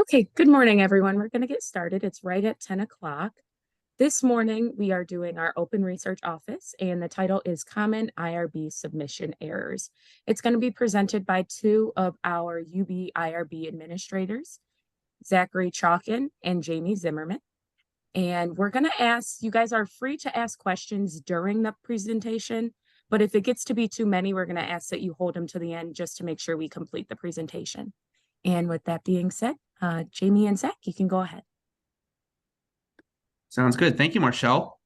Okay, good morning, everyone. We're going to get started. It's right at 10 o'clock. This morning, we are doing our open research office, and the title is Common IRB Submission Errors. It's going to be presented by two of our UB IRB administrators, Zachary Chakan and Jami Zimmerman. And we're going to ask, you guys are free to ask questions during the presentation, but if it gets to be too many, we're going to ask that you hold them to the end just to make sure we complete the presentation. And with that being said, Jami and Zach, you can go ahead. Sounds good. Thank you, Marshall.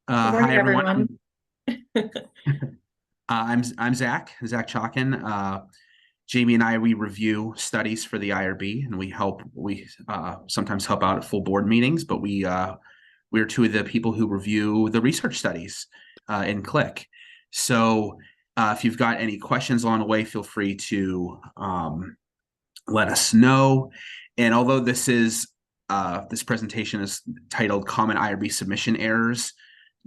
Good morning, Hi, everyone. I'm Zach Chakan. Jami and I, we review studies for the IRB, and we sometimes help out at full board meetings, but we're two of the people who review the research studies in CLIC. So if you've got any questions along the way, feel free to let us know. And although this presentation is titled Common IRB Submission Errors,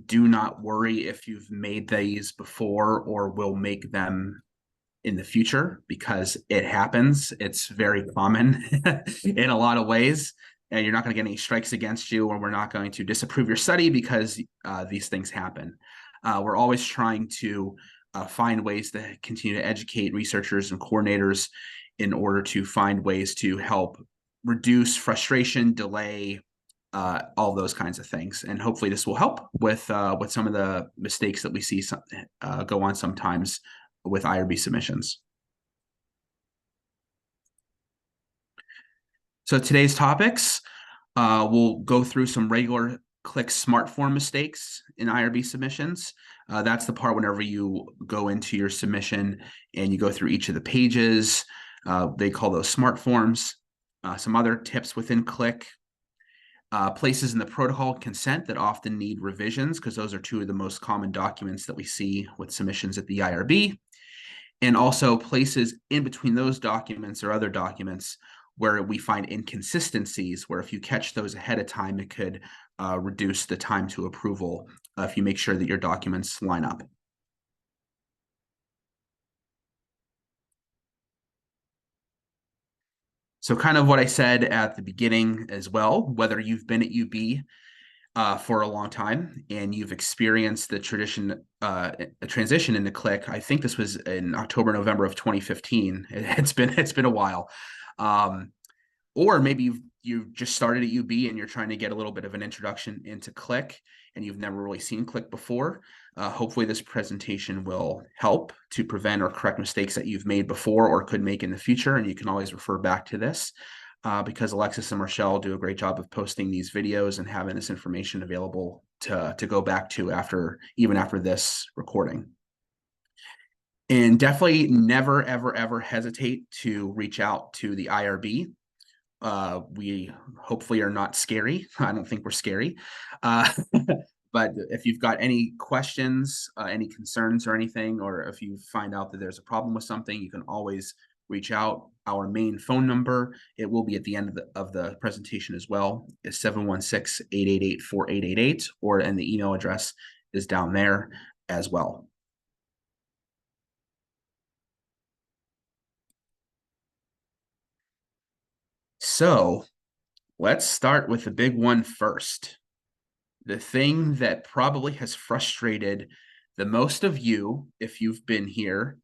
do not worry if you've made these before or will make them in the future, because it happens. It's very common in a lot of ways, and you're not going to get any strikes against you, or we're not going to disapprove your study because these things happen. We're always trying to find ways to continue to educate researchers and coordinators in order to find ways to help reduce frustration, delay, all those kinds of things. And hopefully this will help with some of the mistakes that we see go on sometimes with IRB submissions. So today's topics, we'll go through some regular CLIC smart form mistakes in IRB submissions. That's the part whenever you go into your submission and you go through each of the pages. They call those smart forms. Some other tips within CLIC. Places in the protocol consent that often need revisions, because those are two of the most common documents that we see with submissions at the IRB. And also places in between those documents or other documents where we find inconsistencies, where if you catch those ahead of time, it could reduce the time to approval if you make sure that your documents line up. So kind of what I said at the beginning as well, whether you've been at UB for a long time and you've experienced the transition into CLIC. I think this was in October, November of 2015. It's been a while. Or maybe you've just started at UB and you're trying to get a little bit of an introduction into CLIC and you've never really seen CLIC before. Hopefully this presentation will help to prevent or correct mistakes that you've made before or could make in the future. And you can always refer back to this because Alexis and Marshall do a great job of posting these videos and having this information available to go back to even after this recording. And definitely never, ever, ever hesitate to reach out to the IRB. We hopefully are not scary. I don't think we're scary. But if you've got any questions, any concerns or anything, or if you find out that there's a problem with something, you can always reach out. Our main phone number, it will be at the end of the presentation as well, is 716-888-4888, and the email address is down there as well. So let's start with the big one first. The thing that probably has frustrated the most of you, if you've been here.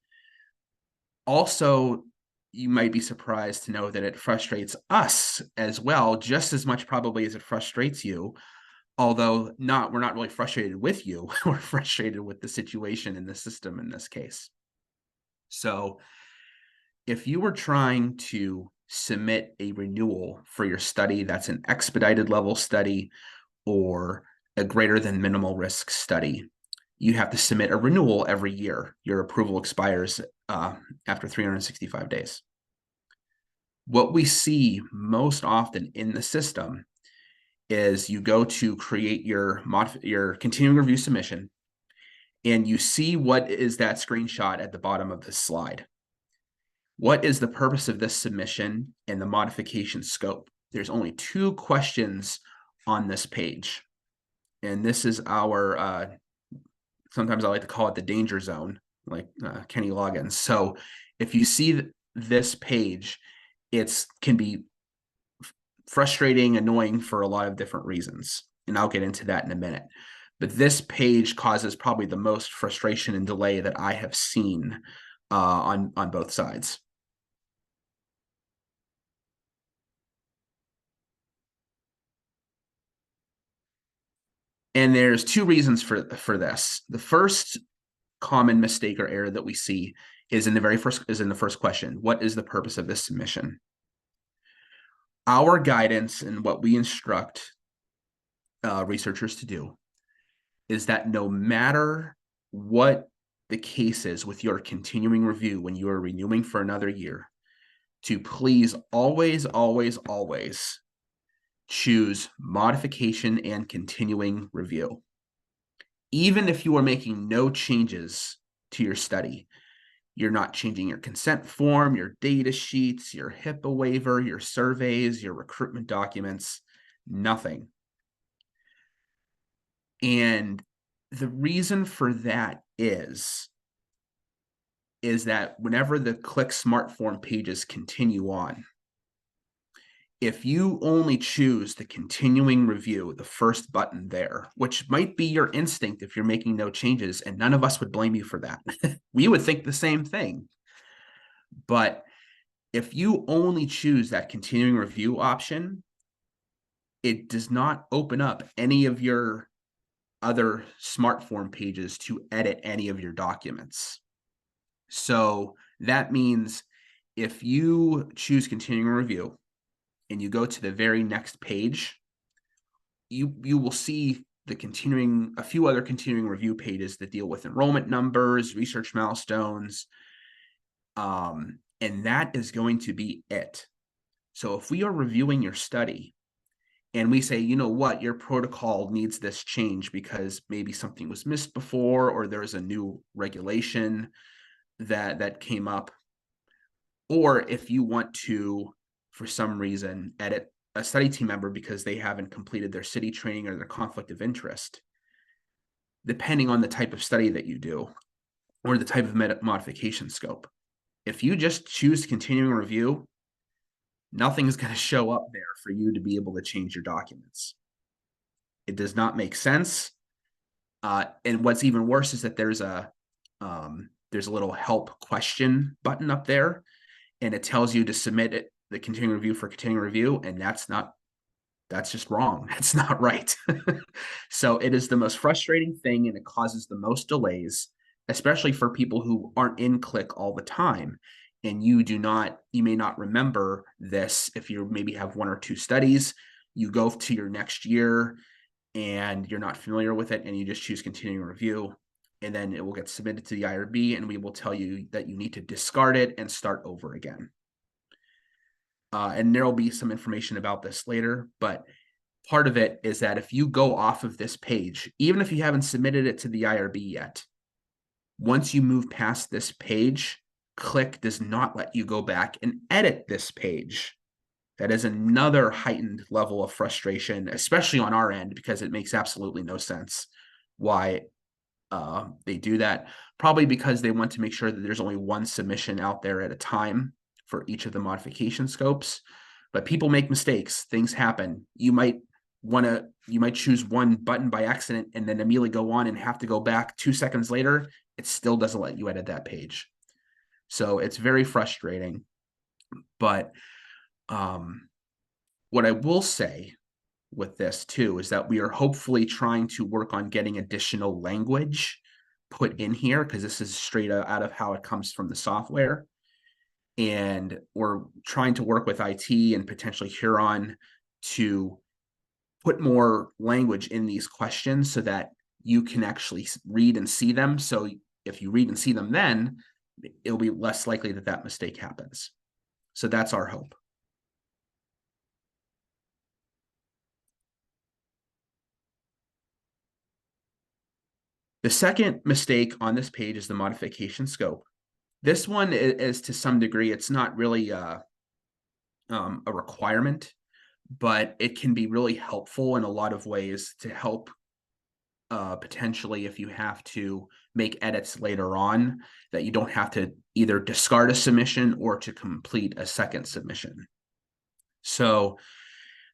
Also, you might be surprised to know that it frustrates us as well, just as much probably as it frustrates you. Although we're not really frustrated with you. We're frustrated with the situation in the system in this case. So if you were trying to submit a renewal for your study that's an expedited level study or a greater than minimal risk study, you have to submit a renewal every year. Your approval expires after 365 days. What we see most often in the system is you go to create your continuing review submission, and you see what is that screenshot at the bottom of this slide. What is the purpose of this submission and the modification scope? There's only two questions on this page. And this is our, sometimes I like to call it the danger zone, like Kenny Loggins. So if you see this page, it can be frustrating, annoying for a lot of different reasons. And I'll get into that in a minute. But this page causes probably the most frustration and delay that I have seen on both sides. And there's two reasons for this. The first common mistake or error that we see is in the first question. What is the purpose of this submission? Our guidance and what we instruct researchers to do is that no matter what the case is with your continuing review when you are renewing for another year, to please always, always, always choose modification and continuing review. Even if you are making no changes to your study, you're not changing your consent form, your data sheets, your HIPAA waiver, your surveys, your recruitment documents, nothing. And the reason for that is that whenever the Click Smart Form pages continue on, if you only choose the continuing review, the first button there, which might be your instinct if you're making no changes, and none of us would blame you for that. We would think the same thing. But if you only choose that continuing review option, it does not open up any of your other smart form pages to edit any of your documents. So that means if you choose continuing review and you go to the very next page, you will see a few other continuing review pages that deal with enrollment numbers, research milestones, and that is going to be it. So if we are reviewing your study and we say, you know what, your protocol needs this change because maybe something was missed before, or there's a new regulation that came up, or if you want to, for some reason, edit a study team member because they haven't completed their city training or their conflict of interest, depending on the type of study that you do or the type of modification scope. If you just choose continuing review, nothing's going to show up there for you to be able to change your documents. It does not make sense. And what's even worse is that there's a little help question button up there, and it tells you to submit the continuing review for continuing review, and that's just wrong. That's not right. So it is the most frustrating thing, and it causes the most delays, especially for people who aren't in Click all the time. And you may not remember this. If you maybe have one or two studies, you go to your next year and you're not familiar with it, and you just choose continuing review, and then it will get submitted to the IRB, and we will tell you that you need to discard it and start over again. And there will be some information about this later, but part of it is that if you go off of this page, even if you haven't submitted it to the IRB yet, once you move past this page, Click does not let you go back and edit this page. That is another heightened level of frustration, especially on our end, because it makes absolutely no sense why they do that. Probably because they want to make sure that there's only one submission out there at a time for each of the modification scopes. But people make mistakes. Things happen. You might choose one button by accident and then immediately go on and have to go back 2 seconds later. It still doesn't let you edit that page. So it's very frustrating. But what I will say with this too is that we are hopefully trying to work on getting additional language put in here, because this is straight out of how it comes from the software. And we're trying to work with IT and potentially Huron to put more language in these questions so that you can actually read and see them. So if you read and see them, then it'll be less likely that mistake happens. So that's our hope. The second mistake on this page is the modification scope. This one is to some degree, it's not really a requirement, but it can be really helpful in a lot of ways to help potentially if you have to make edits later on, that you don't have to either discard a submission or to complete a second submission. So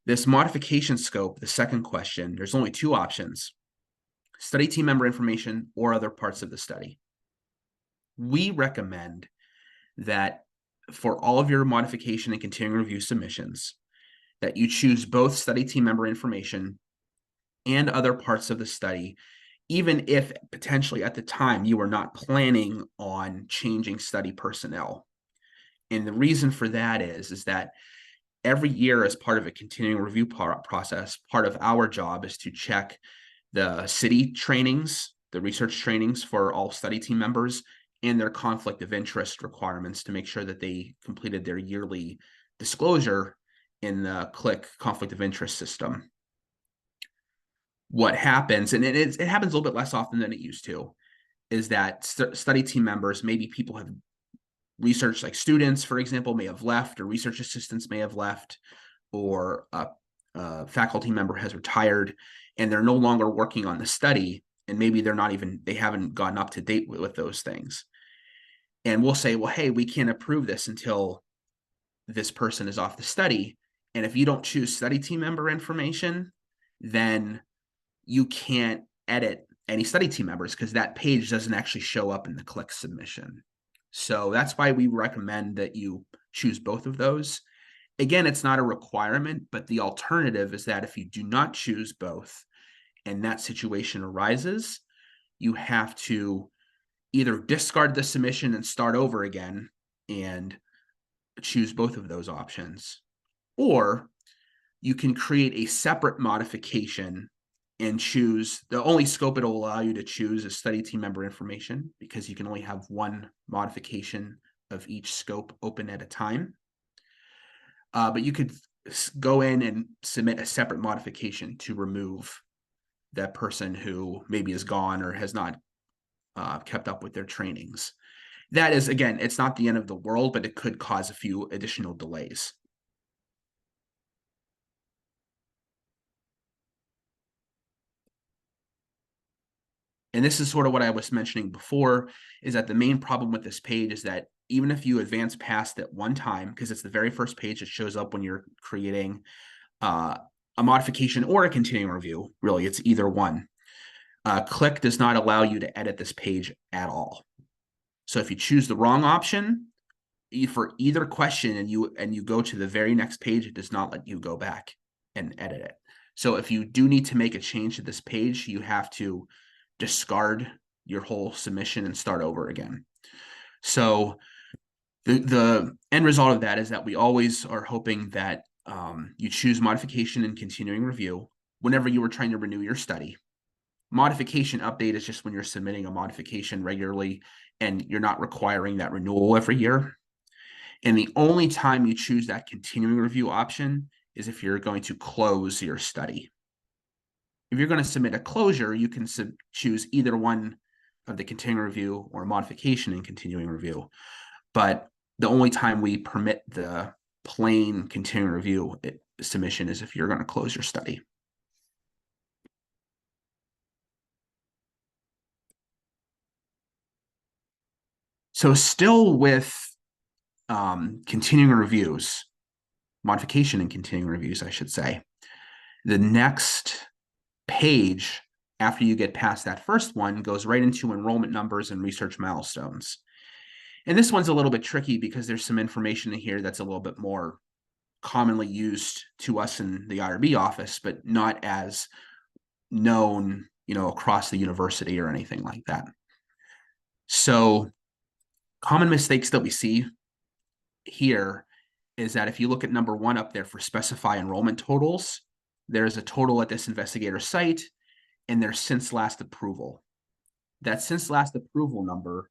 This modification scope, the second question, there's only two options: study team member information or other parts of the study. We recommend that for all of your modification and continuing review submissions, that you choose both study team member information and other parts of the study, even if potentially at the time you were not planning on changing study personnel. And the reason for that is that every year, as part of a continuing review process, part of our job is to check the city trainings, the research trainings for all study team members, and their conflict of interest requirements to make sure that they completed their yearly disclosure in the CLIC conflict of interest system. What happens, and it happens a little bit less often than it used to, is that study team members, maybe people have research, like students, for example, may have left, or research assistants may have left, or a faculty member has retired and they're no longer working on the study, and maybe they haven't gotten up to date with those things. And we'll say, well, hey, we can't approve this until this person is off the study. And if you don't choose study team member information, then you can't edit any study team members, because that page doesn't actually show up in the CLIC submission. So that's why we recommend that you choose both of those. Again, it's not a requirement, but the alternative is that if you do not choose both and that situation arises, you have to either discard the submission and start over again and choose both of those options, or you can create a separate modification and choose the only scope it'll allow you to choose is study team member information, because you can only have one modification of each scope open at a time. But you could go in and submit a separate modification to remove that person who maybe is gone or has not kept up with their trainings. That is, again, it's not the end of the world, but it could cause a few additional delays. And this is sort of what I was mentioning before, is that the main problem with this page is that even if you advance past it one time, because it's the very first page that shows up when you're creating a modification or a continuing review, really, it's either one. CLIC does not allow you to edit this page at all. So if you choose the wrong option for either question and you go to the very next page, it does not let you go back and edit it. So if you do need to make a change to this page, you have to discard your whole submission and start over again. So the end result of that is that we always are hoping that you choose modification and continuing review whenever you are trying to renew your study. Modification update is just when you're submitting a modification regularly and you're not requiring that renewal every year. And the only time you choose that continuing review option is if you're going to close your study. If you're going to submit a closure, you can choose either one of the continuing review or modification and continuing review. But the only time we permit the plain continuing review submission is if you're going to close your study. So still with continuing reviews, modification and continuing reviews, I should say, the next page after you get past that first one goes right into enrollment numbers and research milestones. And this one's a little bit tricky because there's some information in here that's a little bit more commonly used to us in the IRB office, but not as known, across the university or anything like that. So common mistakes that we see here is that if you look at number 1 up there for specify enrollment totals, there's a total at this investigator site and there's since last approval. That since last approval number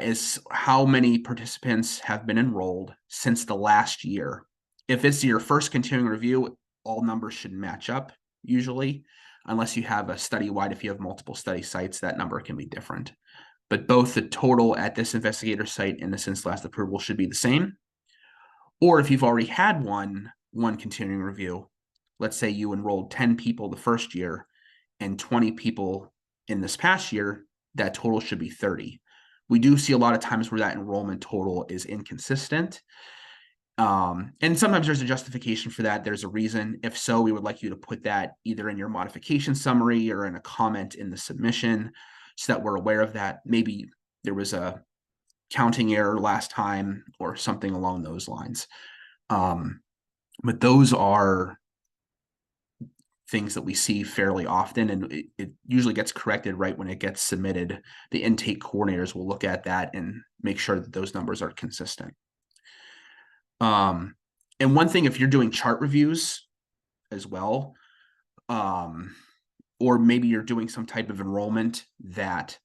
is how many participants have been enrolled since the last year. If it's your first continuing review, all numbers should match up usually, unless you have a study-wide. If you have multiple study sites, that number can be different. But both the total at this investigator site and the since last approval should be the same. Or if you've already had one continuing review, let's say you enrolled 10 people the first year and 20 people in this past year, that total should be 30. We do see a lot of times where that enrollment total is inconsistent. And sometimes there's a justification for that. There's a reason. If so, we would like you to put that either in your modification summary or in a comment in the submission so that we're aware of that. Maybe there was a counting error last time or something along those lines. But those are things that we see fairly often, and it usually gets corrected right when it gets submitted. The intake coordinators will look at that and make sure that those numbers are consistent. And one thing, if you're doing chart reviews as well, or maybe you're doing some type of enrollment that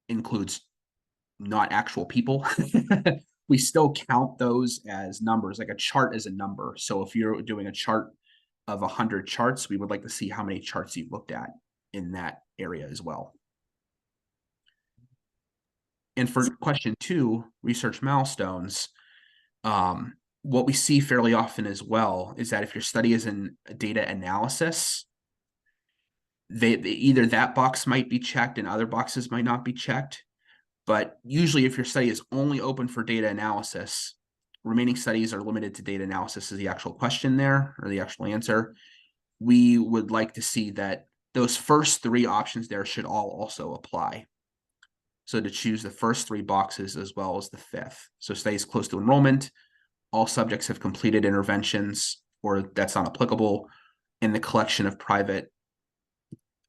includes not actual people, we still count those as numbers. Like a chart is a number. So if you're doing a chart of 100 charts, we would like to see how many charts you've looked at in that area as well. And for question 2, research milestones, what we see fairly often as well is that if your study is in data analysis, they either that box might be checked and other boxes might not be checked. But usually if your study is only open for data analysis, remaining studies are limited to data analysis is the actual question there, or the actual answer. We would like to see that those first 3 options there should all also apply. So to choose the first 3 boxes as well as the 5th. So studies close to enrollment, all subjects have completed interventions, or that's not applicable, and the collection of private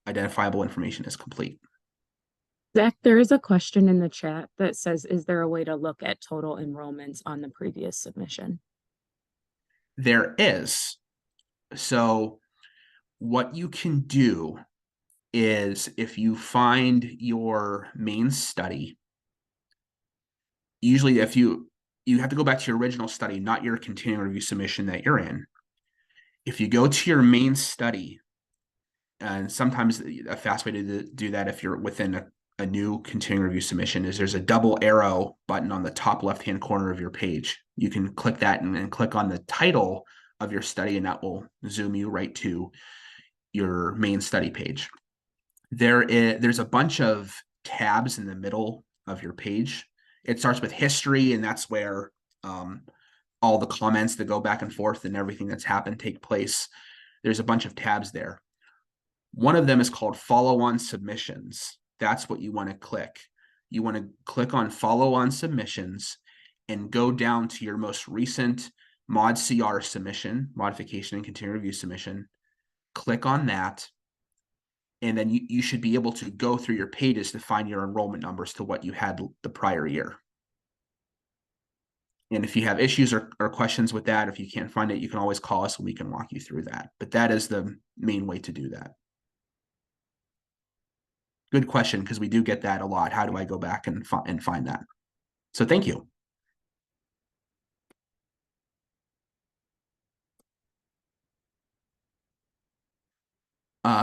identifiable information is complete. Zach, there is a question in the chat that says, is there a way to look at total enrollments on the previous submission? There is. So what you can do is if you find your main study, usually if you have to go back to your original study, not your continuing review submission that you're in. If you go to your main study, and sometimes a fast way to do that if you're within a new continuing review submission is there's a double arrow button on the top left-hand corner of your page. You can click that and click on the title of your study, and that will zoom you right to your main study page. There's a bunch of tabs in the middle of your page. It starts with history, and that's where all the comments that go back and forth and everything that's happened take place. There's a bunch of tabs there. One of them is called follow-on submissions. That's what you want to click. You want to click on follow-on submissions and go down to your most recent mod CR submission, modification and continuing review submission. Click on that. And then you should be able to go through your pages to find your enrollment numbers to what you had the prior year. And if you have issues or questions with that, if you can't find it, you can always call us and we can walk you through that. But that is the main way to do that. Good question, because we do get that a lot. How do I go back and find that? So thank you.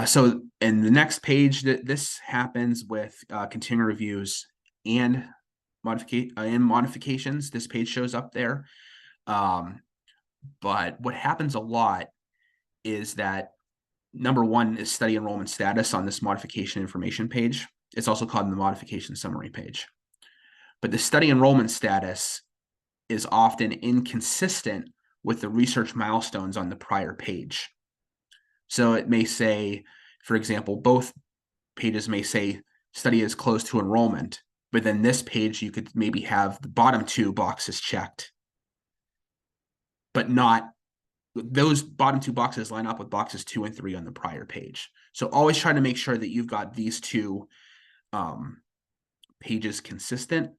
So in the next page, this happens with continuing reviews and modifications. This page shows up there. But what happens a lot is that number 1 is study enrollment status on this modification information page. It's also called the modification summary page. But the study enrollment status is often inconsistent with the research milestones on the prior page. So it may say, for example, both pages may say study is close to enrollment, but then this page you could maybe have the bottom 2 boxes checked, but not those bottom 2 boxes line up with boxes 2 and 3 on the prior page. So always try to make sure that you've got these 2 pages consistent.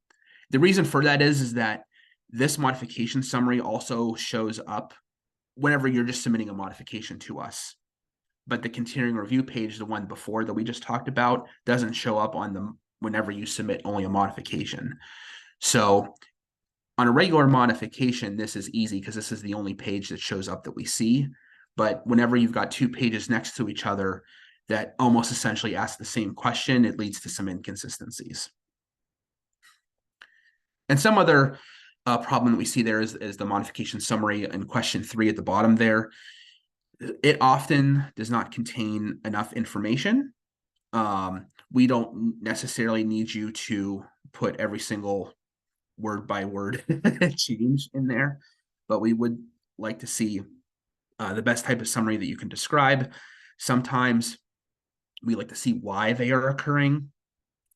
The reason for that is that this modification summary also shows up whenever you're just submitting a modification to us. But the continuing review page, the one before that we just talked about, doesn't show up on them whenever you submit only a modification. So on a regular modification, this is easy because this is the only page that shows up that we see. But whenever you've got 2 pages next to each other that almost essentially ask the same question, it leads to some inconsistencies. And some other problem that we see there is the modification summary in question 3 at the bottom there. It often does not contain enough information. We don't necessarily need you to put every single word by word change in there. but we would like to see the best type of summary that you can describe. Sometimes we like to see why they are occurring.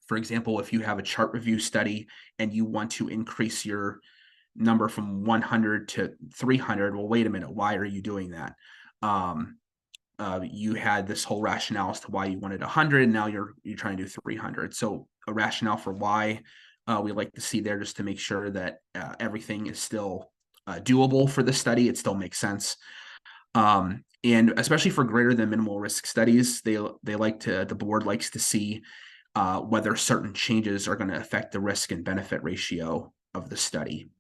For example, if you have a chart review study and you want to increase your number from 100 to 300, well, wait a minute, why are you doing that? You had this whole rationale as to why you wanted 100, and now you're trying to do 300. So a rationale for why we like to see there, just to make sure that everything is still doable for the study. It still makes sense. And especially for greater than minimal risk studies, the board likes to see whether certain changes are going to affect the risk and benefit ratio of the study.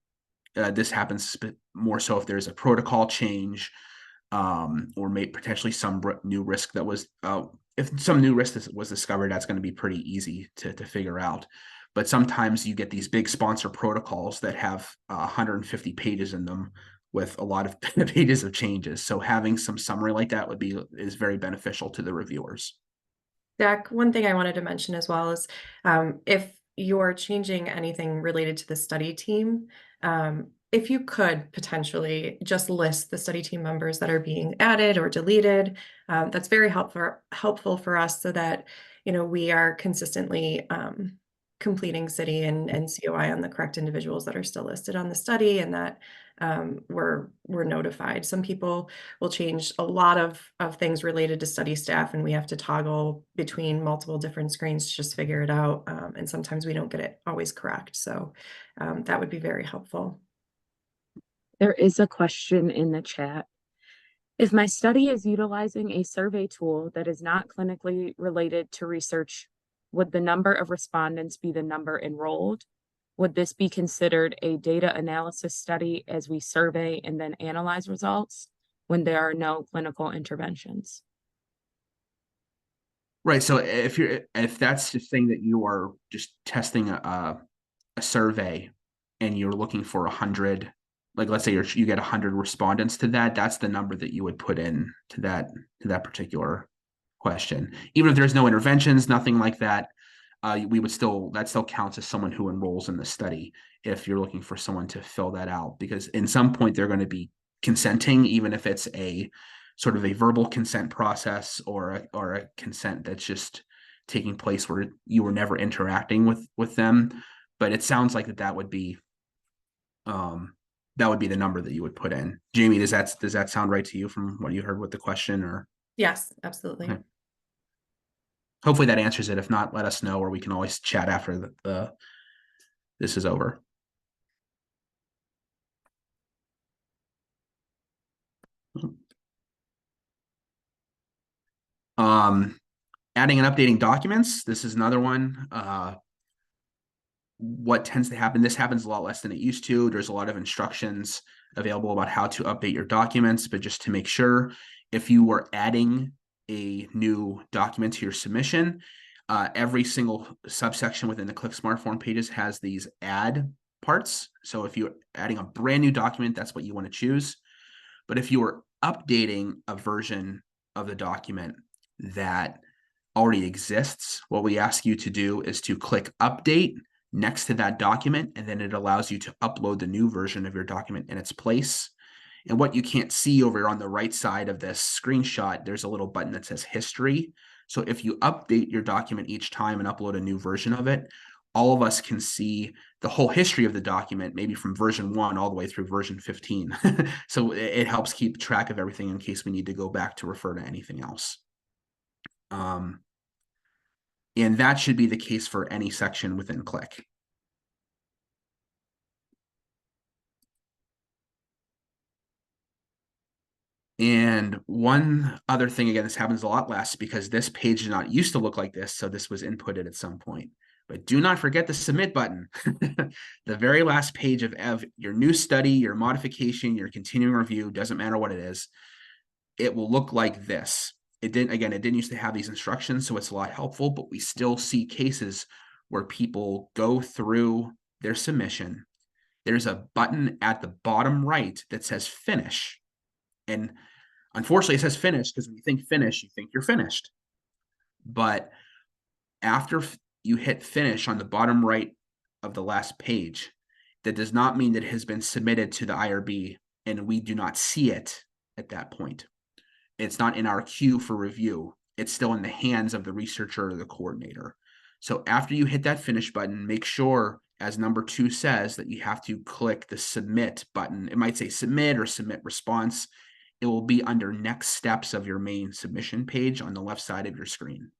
This happens more so if there's a protocol change, or potentially some new risk that was, if some new risk was discovered, that's going to be pretty easy to figure out. But sometimes you get these big sponsor protocols that have 150 pages in them with a lot of pages of changes. So having some summary like that is very beneficial to the reviewers. Zach, one thing I wanted to mention as well is if you're changing anything related to the study team, if you could potentially just list the study team members that are being added or deleted, that's very helpful for us so that we are consistently completing city and COI on the correct individuals that are still listed on the study, and that we're notified. Some people will change a lot of things related to study staff, and we have to toggle between multiple different screens to just figure it out. And sometimes we don't get it always correct. So that would be very helpful. There is a question in the chat. If my study is utilizing a survey tool that is not clinically related to research, would the number of respondents be the number enrolled? Would this be considered a data analysis study as we survey and then analyze results when there are no clinical interventions? Right. So if that's the thing that you are just testing a survey and you're looking for 100, like let's say you get 100 respondents to that, that's the number that you would put in to that particular question. Even if there's no interventions, nothing like that, that still counts as someone who enrolls in the study if you're looking for someone to fill that out, because in some point they're going to be consenting, even if it's a sort of a verbal consent process or a consent that's just taking place where you were never interacting with them. But it sounds like that would be the number that you would put in. Jamie, does that sound right to you from what you heard with the question? Or Yes, absolutely. Okay. Hopefully that answers it. If not, let us know, or we can always chat after this is over. Adding and updating documents. This is another one. What tends to happen, this happens a lot less than it used to. There's a lot of instructions available about how to update your documents, but just to make sure, if you were adding a new document to your submission, every single subsection within the Click Smart Form pages has these add parts. So if you're adding a brand new document, that's what you want to choose. But if you are updating a version of the document that already exists, what we ask you to do is to click update next to that document, and then it allows you to upload the new version of your document in its place. And what you can't see over on the right side of this screenshot, there's a little button that says history. So if you update your document each time and upload a new version of it, all of us can see the whole history of the document, maybe from version 1 all the way through version 15. So it helps keep track of everything in case we need to go back to refer to anything else. And that should be the case for any section within Click. And one other thing, again, this happens a lot less because this page did not used to look like this, so this was inputted at some point. But do not forget the submit button. The very last page of your new study, your modification, your continuing review, doesn't matter what it is, it will look like this. It didn't used to have these instructions, so it's a lot helpful, but we still see cases where people go through their submission. There's a button at the bottom right that says finish. And unfortunately, it says finish because when you think finish, you think you're finished. But after you hit finish on the bottom right of the last page, that does not mean that it has been submitted to the IRB and we do not see it at that point. It's not in our queue for review. It's still in the hands of the researcher or the coordinator. So after you hit that finish button, make sure, as number 2 says, that you have to click the submit button. It might say submit or submit response. It will be under next steps of your main submission page on the left side of your screen.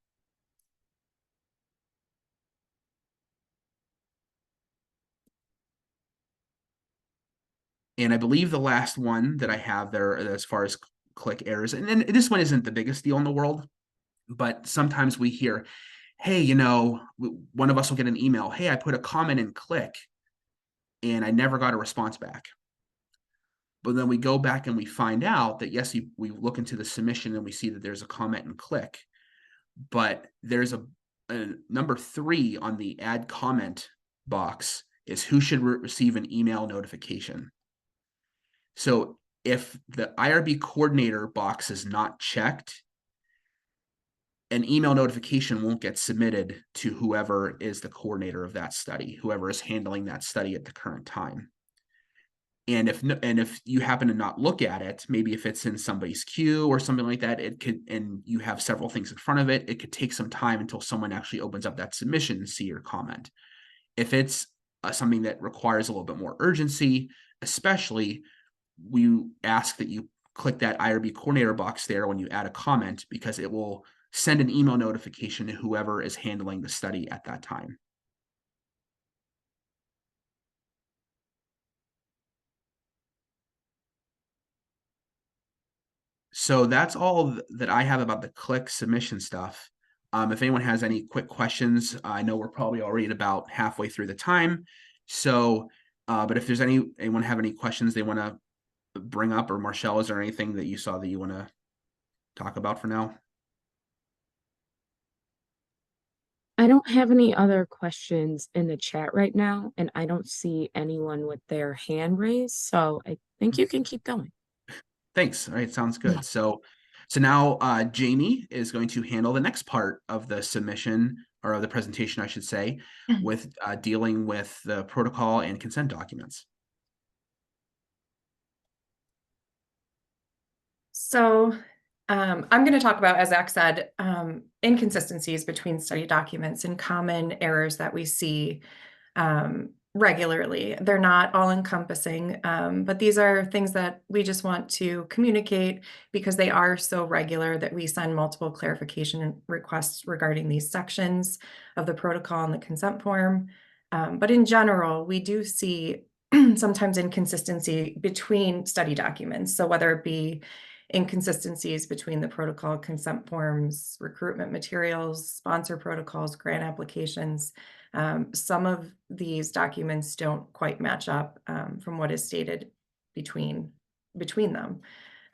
And I believe the last one that I have there as far as click errors, and then this one isn't the biggest deal in the world, but sometimes we hear, hey, you know, one of us will get an email, hey, I put a comment in click and I never got a response back. But then we go back and we find out that, yes, we look into the submission and we see that there's a comment and click, but there's a number 3 on the add comment box is who should receive an email notification. So if the IRB coordinator box is not checked, an email notification won't get submitted to whoever is the coordinator of that study, whoever is handling that study at the current time. And if you happen to not look at it, maybe if it's in somebody's queue or something like that, it could, and you have several things in front of it, it could take some time until someone actually opens up that submission and see your comment. If it's something that requires a little bit more urgency, especially, we ask that you click that IRB coordinator box there when you add a comment, because it will send an email notification to whoever is handling the study at that time. So that's all that I have about the click submission stuff. If anyone has any quick questions, I know we're probably already at about halfway through the time. So, but if there's anyone have any questions they want to bring up, or Marshall, is there anything that you saw that you want to talk about for now? I don't have any other questions in the chat right now, and I don't see anyone with their hand raised, so I think you can keep going. Thanks. All right, sounds good. So now Jami is going to handle the next part of the submission, or of the presentation, I should say, with dealing with the protocol and consent documents. So I'm going to talk about, as Zach said, inconsistencies between study documents and common errors that we see regularly. They're not all encompassing, but these are things that we just want to communicate because they are so regular that we send multiple clarification requests regarding these sections of the protocol and the consent form. But in general, we do see sometimes inconsistency between study documents. So whether it be inconsistencies between the protocol, consent forms, recruitment materials, sponsor protocols, grant applications. Some of these documents don't quite match up from what is stated between them.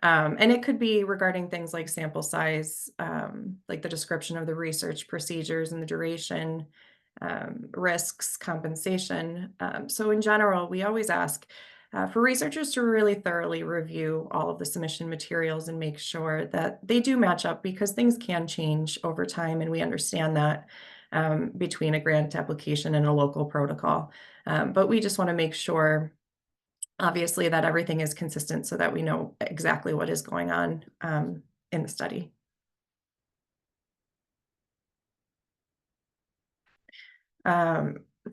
And it could be regarding things like sample size, like the description of the research procedures and the duration, risks, compensation. So in general, we always ask for researchers to really thoroughly review all of the submission materials and make sure that they do match up, because things can change over time, and we understand that between a grant application and a local protocol. But we just want to make sure, obviously, that everything is consistent so that we know exactly what is going on in the study.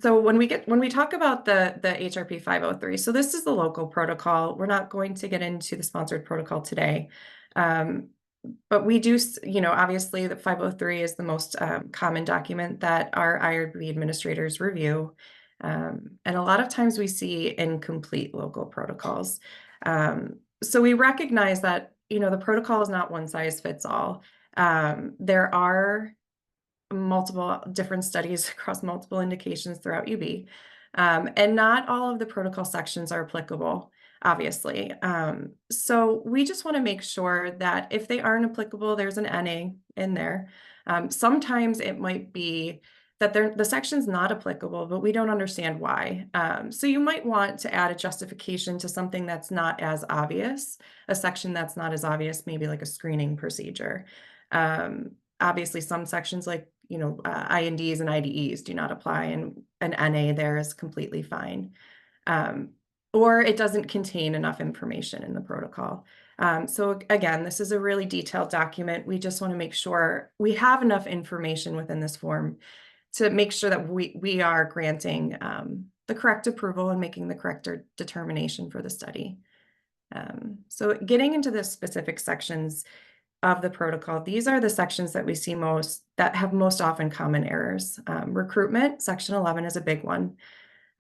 So when we talk about the HRP 503, so this is the local protocol. We're not going to get into the sponsored protocol today. But we do, obviously the 503 is the most common document that our IRB administrators review. And a lot of times we see incomplete local protocols. So we recognize that, the protocol is not one size fits all. There are multiple different studies across multiple indications throughout UB. And not all of the protocol sections are applicable, obviously. So we just want to make sure that if they aren't applicable, there's an NA in there. Sometimes it might be that the section's not applicable, but we don't understand why. So you might want to add a justification to something that's not as obvious, a section that's not as obvious, maybe like a screening procedure. Obviously, some sections like INDs and IDEs do not apply, and an NA there is completely fine. or it doesn't contain enough information in the protocol. So again, this is a really detailed document. We just want to make sure we have enough information within this form to make sure that we are granting the correct approval and making the correct determination for the study. So getting into the specific sections of the protocol, these are the sections that we see that have most often common errors. Recruitment, section 11 is a big one.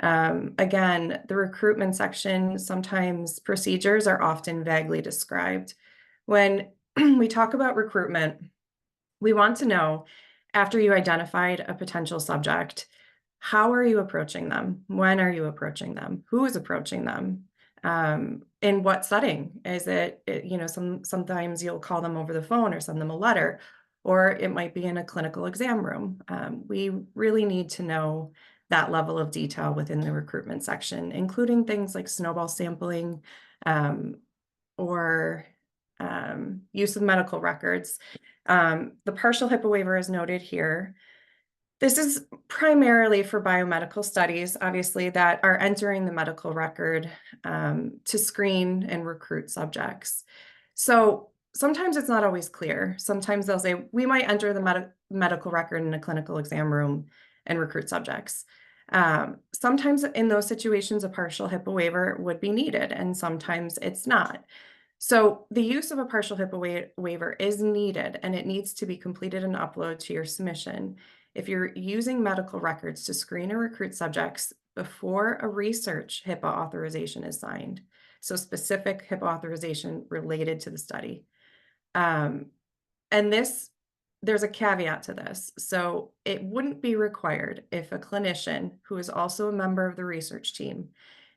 Again, the recruitment section, sometimes procedures are often vaguely described. When we talk about recruitment, we want to know, after you identified a potential subject, how are you approaching them? When are you approaching them? Who is approaching them? In what setting? Is it, sometimes you'll call them over the phone or send them a letter, or it might be in a clinical exam room. We really need to know that level of detail within the recruitment section, including things like snowball sampling, or use of medical records. The partial HIPAA waiver is noted here. This is primarily for biomedical studies, obviously, that are entering the medical record to screen and recruit subjects. So sometimes it's not always clear. Sometimes they'll say, we might enter the medical record in a clinical exam room and recruit subjects. Sometimes in those situations, a partial HIPAA waiver would be needed, and sometimes it's not. So the use of a partial HIPAA waiver is needed, and it needs to be completed and uploaded to your submission if you're using medical records to screen or recruit subjects before a research HIPAA authorization is signed. So specific HIPAA authorization related to the study. And there's a caveat to this. So it wouldn't be required if a clinician who is also a member of the research team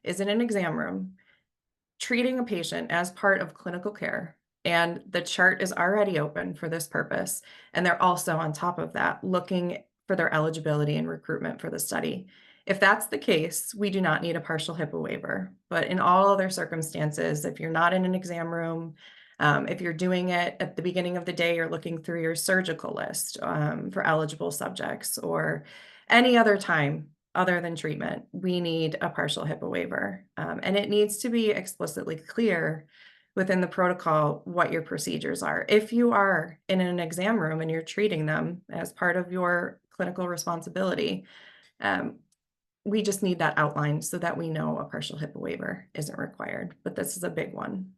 is in an exam room treating a patient as part of clinical care, and the chart is already open for this purpose, and they're also on top of that looking for their eligibility and recruitment for the study. If that's the case, we do not need a partial HIPAA waiver. But in all other circumstances, if you're not in an exam room, if you're doing it at the beginning of the day, you're looking through your surgical list for eligible subjects, or any other time other than treatment, we need a partial HIPAA waiver. And it needs to be explicitly clear within the protocol what your procedures are. If you are in an exam room and you're treating them as part of your clinical responsibility, we just need that outlined so that we know a partial HIPAA waiver isn't required, but this is a big one.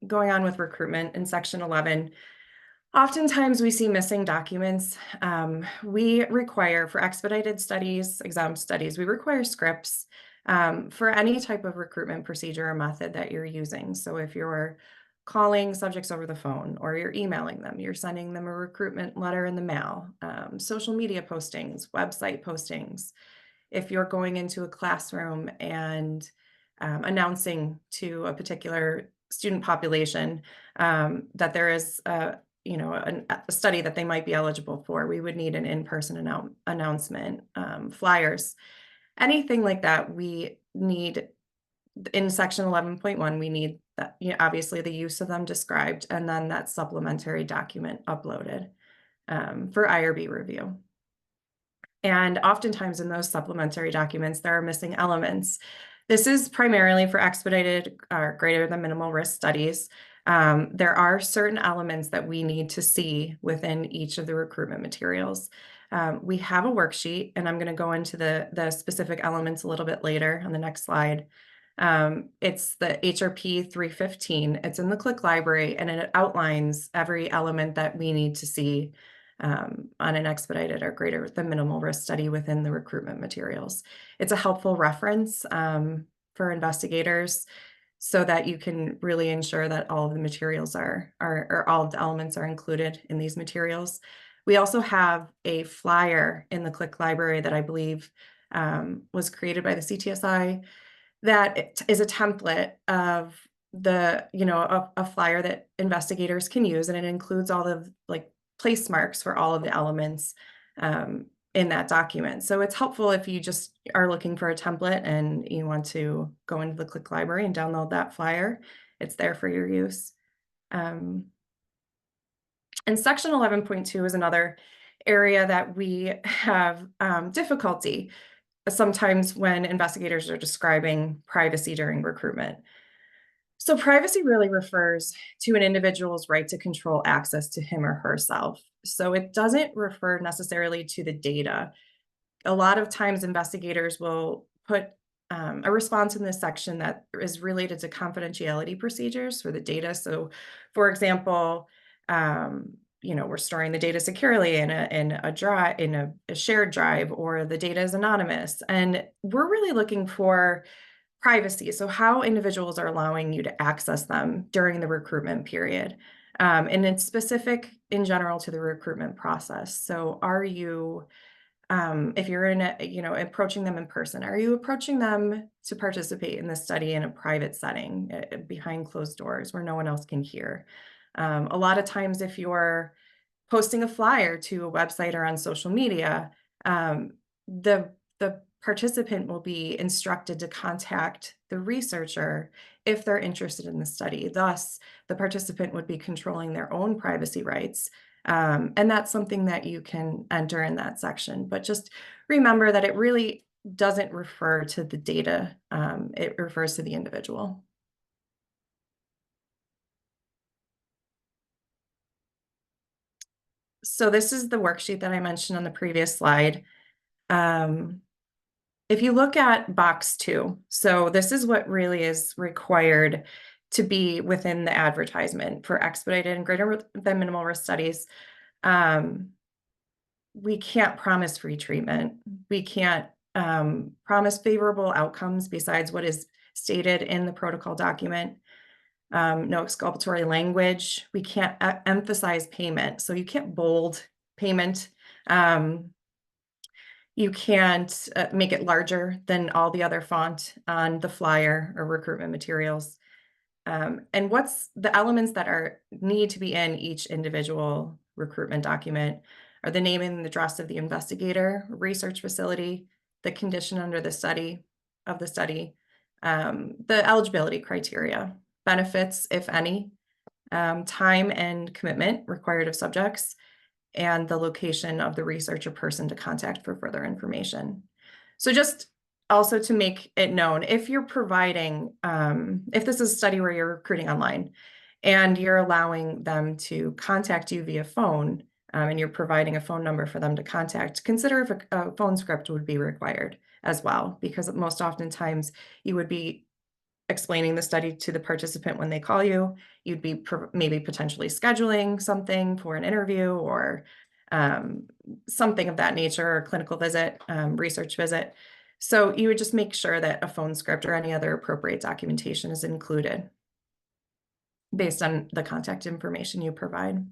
Going on with recruitment in section 11, oftentimes we see missing documents. We require, for expedited studies, exam studies, we require scripts for any type of recruitment procedure or method that you're using. So if you're calling subjects over the phone, or you're emailing them, you're sending them a recruitment letter in the mail, social media postings, website postings, if you're going into a classroom and announcing to a particular student population that there is a study that they might be eligible for, we would need an in-person announcement, flyers, anything like that. We need, in section 11.1, we need that, obviously the use of them described, and then that supplementary document uploaded for IRB review. And oftentimes in those supplementary documents, there are missing elements. This is primarily for expedited or greater than minimal risk studies. There are certain elements that we need to see within each of the recruitment materials. We have a worksheet, and I'm going to go into the specific elements a little bit later on the next slide. It's the HRP 315. It's in the Click library, and it outlines every element that we need to see on an expedited or greater than minimal risk study within the recruitment materials. It's a helpful reference for investigators so that you can really ensure that all of the materials or all of the elements are included in these materials. We also have a flyer in the Click library that I believe was created by the CTSI that is a template of a flyer that investigators can use, and it includes all of place marks for all of the elements in that document. So it's helpful if you just are looking for a template and you want to go into the Click library and download that flyer. It's there for your use. And section 11.2 is another area that we have difficulty sometimes when investigators are describing privacy during recruitment. So privacy really refers to an individual's right to control access to him or herself. So it doesn't refer necessarily to the data. A lot of times investigators will put a response in this section that is related to confidentiality procedures for the data. So for example, we're storing the data securely in a shared drive, or the data is anonymous. And we're really looking for privacy. So how individuals are allowing you to access them during the recruitment period. And it's specific in general to the recruitment process. So are you, if you're approaching them in person, are you approaching them to participate in the study in a private setting behind closed doors where no one else can hear? A lot of times if you're posting a flyer to a website or on social media, the participant will be instructed to contact the researcher if they're interested in the study. Thus, the participant would be controlling their own privacy rights. And that's something that you can enter in that section. But just remember that it really doesn't refer to the data. It refers to the individual. So this is the worksheet that I mentioned on the previous slide. If you look at box 2, so this is what really is required to be within the advertisement for expedited and greater than minimal risk studies. We can't promise free treatment. We can't promise favorable outcomes besides what is stated in the protocol document. No exculpatory language. We can't emphasize payment. So you can't bold payment. You can't make it larger than all the other font on the flyer or recruitment materials. And what's the elements that need to be in each individual recruitment document are the name and address of the investigator, research facility, the condition under the study, the eligibility criteria, benefits, if any, time and commitment required of subjects, and the location of the researcher person to contact for further information. So just also to make it known, if you're providing, if this is a study where you're recruiting online and you're allowing them to contact you via phone, and you're providing a phone number for them to contact, consider if a phone script would be required as well, because most oftentimes you would be explaining the study to the participant when they call you. You'd be maybe potentially scheduling something for an interview or something of that nature, or clinical visit, research visit. So you would just make sure that a phone script or any other appropriate documentation is included based on the contact information you provide.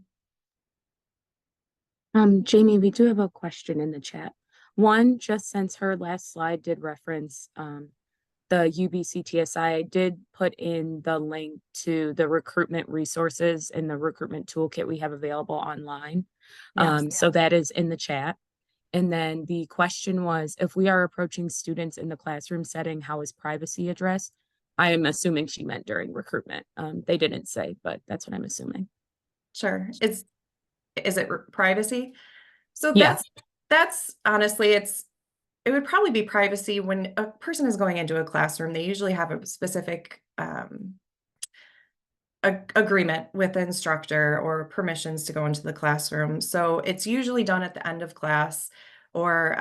Jami, we do have a question in the chat. One, just since her last slide did reference the UB CTSI, I did put in the link to the recruitment resources and the recruitment toolkit we have available online. Yes. So that is in the chat. And then the question was, if we are approaching students in the classroom setting, how is privacy addressed? I am assuming she meant during recruitment. They didn't say, but that's what I'm assuming. Sure. Is it privacy? So Yeah. that's honestly, it would probably be privacy when a person is going into a classroom. They usually have a specific agreement with the instructor or permissions to go into the classroom. So it's usually done at the end of class, or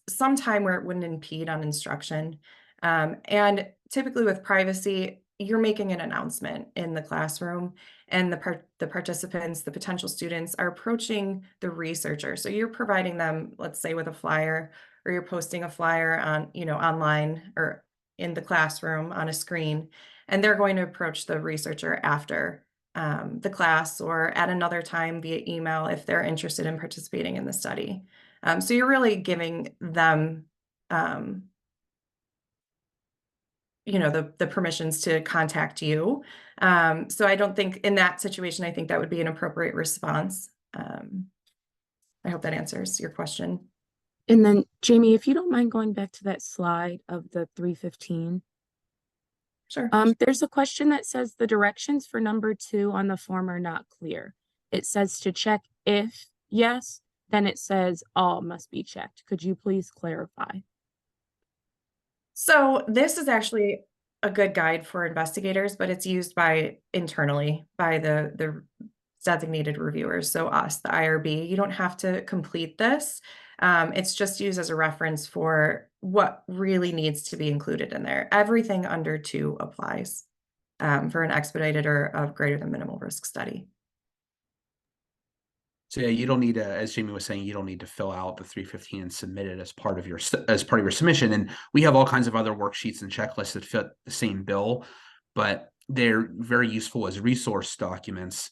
sometime where it wouldn't impede on instruction. And typically with privacy, you're making an announcement in the classroom, and the participants, the potential students, are approaching the researcher. So you're providing them, let's say, with a flyer, or you're posting a flyer on, online or in the classroom on a screen, and they're going to approach the researcher after the class or at another time via email if they're interested in participating in the study. So you're really giving them the permissions to contact you. So I don't think in that situation, I think that would be an appropriate response. I hope that answers your question. And then, Jami, if you don't mind going back to that slide of the 315. Sure. There's a question that says the directions for number 2 on the form are not clear. It says to check if yes, then it says all must be checked. Could you please clarify? So this is actually a good guide for investigators, but it's used internally by the designated reviewers, so us, the IRB. You don't have to complete this. It's just used as a reference for what really needs to be included in there. Everything under 2 applies for an expedited or a greater than minimal risk study. So yeah, you don't need to, as Jamie was saying, you don't need to fill out the 315 and submit it as part of your submission. And we have all kinds of other worksheets and checklists that fit the same bill, but they're very useful as resource documents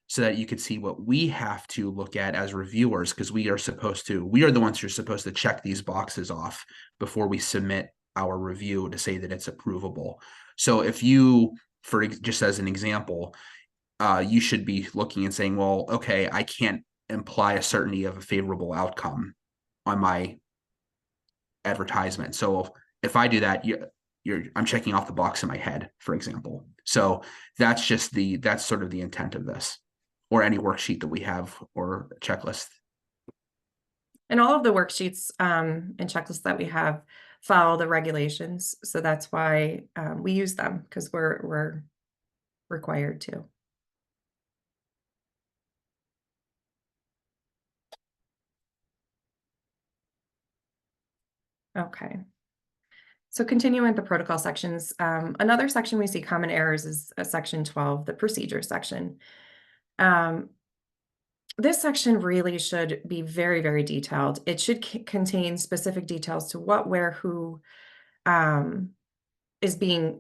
so that you could see what we have to look at as reviewers, because we are the ones who are supposed to check these boxes off before we submit our review to say that it's approvable. So if you, for just as an example, you should be looking and saying, well, okay, I can't imply a certainty of a favorable outcome on my advertisement. So if I do that, I'm checking off the box in my head, for example. So that's sort of the intent of this, or any worksheet that we have or checklist. And all of the worksheets and checklists that we have follow the regulations. So that's why we use them, because we're required to. Okay. So continuing with the protocol sections, another section we see common errors is section 12, the procedure section. This section really should be very, very detailed. It should contain specific details to what, where, who is being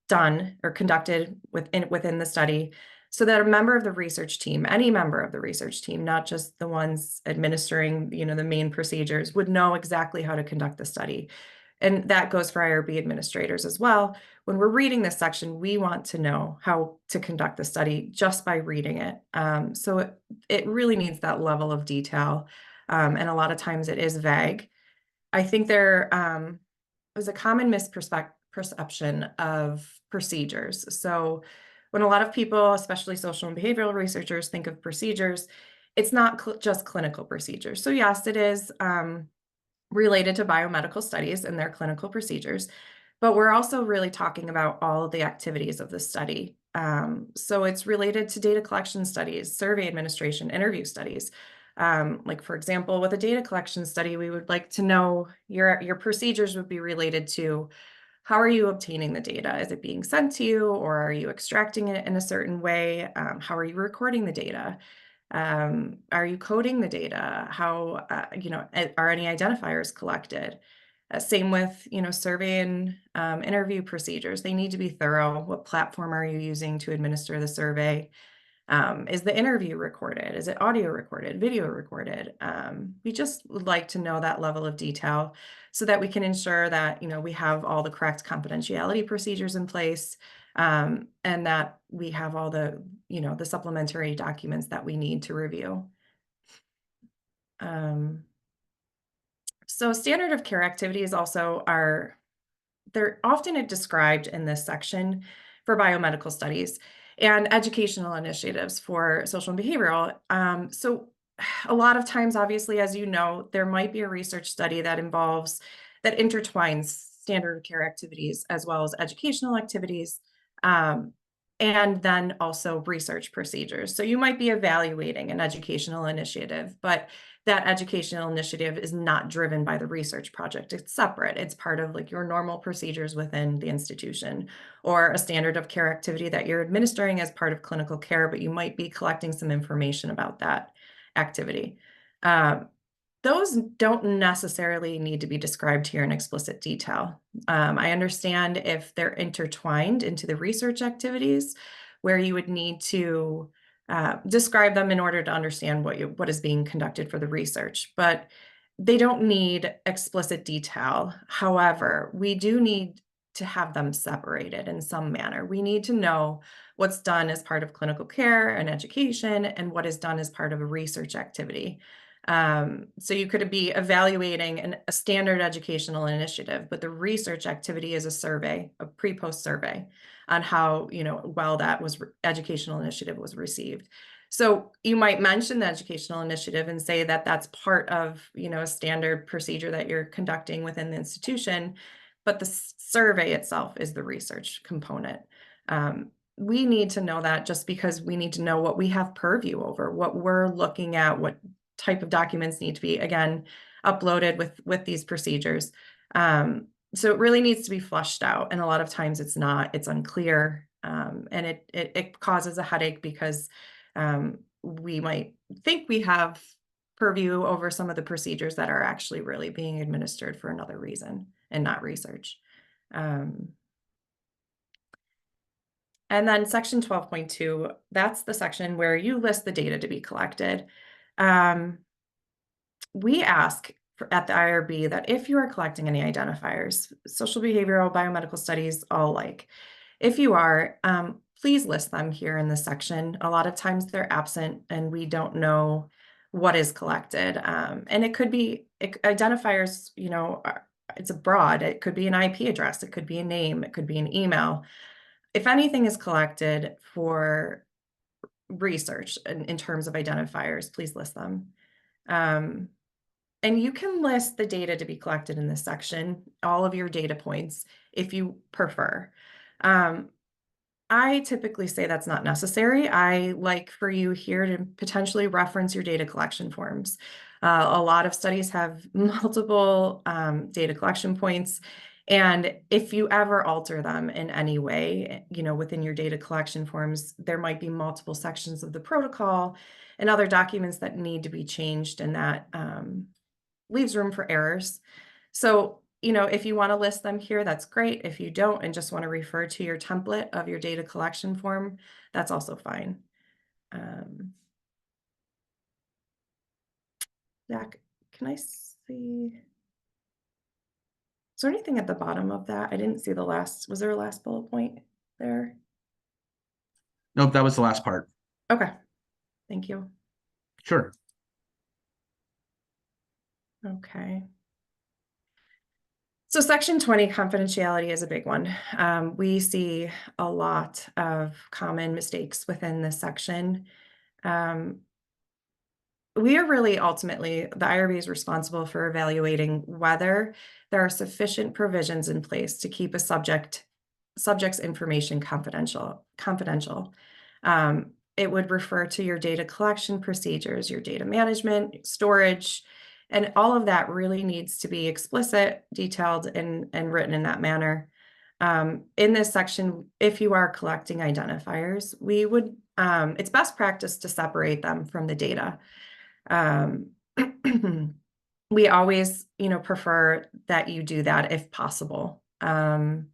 done or conducted within the study, so that a member of the research team, any member of the research team, not just the ones administering, the main procedures, would know exactly how to conduct the study. And that goes for IRB administrators as well. When we're reading this section, we want to know how to conduct the study just by reading it. So it really needs that level of detail. And a lot of times it is vague. I think there was a common misperception of procedures. So when a lot of people, especially social and behavioral researchers, think of procedures, it's not just clinical procedures. So yes, it is related to biomedical studies and their clinical procedures, but we're also really talking about all of the activities of the study. So it's related to data collection studies, survey administration, interview studies. Like for example, with a data collection study, we would like to know your procedures would be related to how are you obtaining the data? Is it being sent to you, or are you extracting it in a certain way? How are you recording the data? Are you coding the data? How, are any identifiers collected? Same with, survey and interview procedures. They need to be thorough. What platform are you using to administer the survey? Is the interview recorded? Is it audio recorded, video recorded? We just would like to know that level of detail so that we can ensure that, we have all the correct confidentiality procedures in place, and that we have all the, the supplementary documents that we need to review. So standard of care activities also they're often described in this section for biomedical studies and educational initiatives for social and behavioral. So a lot of times, obviously, as you know, there might be a research study that intertwines standard of care activities as well as educational activities, and then also research procedures. So you might be evaluating an educational initiative, but that educational initiative is not driven by the research project. It's separate. It's part of like your normal procedures within the institution, or a standard of care activity that you're administering as part of clinical care, but you might be collecting some information about that activity. Those don't necessarily need to be described here in explicit detail. I understand if they're intertwined into the research activities, where you would need to describe them in order to understand what is being conducted for the research, but they don't need explicit detail. However, we do need to have them separated in some manner. We need to know what's done as part of clinical care and education and what is done as part of a research activity. So you could be evaluating a standard educational initiative, but the research activity is a survey, a pre-post survey. on how, well that educational initiative was received. So you might mention the educational initiative and say that that's part of, a standard procedure that you're conducting within the institution, but the survey itself is the research component. We need to know that just because we need to know what we have purview over, what we're looking at, what type of documents need to be, again, uploaded with these procedures. So it really needs to be flushed out. And a lot of times it's not, it's unclear. And it causes a headache because we might think we have purview over some of the procedures that are actually really being administered for another reason and not research. And then section 12.2, that's the section where you list the data to be collected. We ask at the IRB that if you are collecting any identifiers, social behavioral, biomedical studies, all like, if you are, please list them here in this section. A lot of times they're absent and we don't know what is collected. And it could be identifiers, it's broad. It could be an IP address. It could be a name. It could be an email. If anything is collected for research in terms of identifiers, please list them. And you can list the data to be collected in this section, all of your data points, if you prefer. I typically say that's not necessary. I like for you here to potentially reference your data collection forms. A lot of studies have multiple data collection points. And if you ever alter them in any way, within your data collection forms, there might be multiple sections of the protocol and other documents that need to be changed, and that leaves room for errors. So, if you want to list them here, that's great. If you don't and just want to refer to your template of your data collection form, that's also fine. Zach, can I see? Is there anything at the bottom of that? I didn't see the last, was there a last bullet point there? Nope, that was the last part. Okay, thank you. Sure. Okay. So section 20, confidentiality, is a big one. We see a lot of common mistakes within this section. We are really ultimately, the IRB is responsible for evaluating whether there are sufficient provisions in place to keep a subject's information confidential. It would refer to your data collection procedures, your data management, storage, and all of that really needs to be explicit, detailed, and written in that manner. In this section, if you are collecting identifiers, we would, it's best practice to separate them from the data. We always, prefer that you do that if possible. And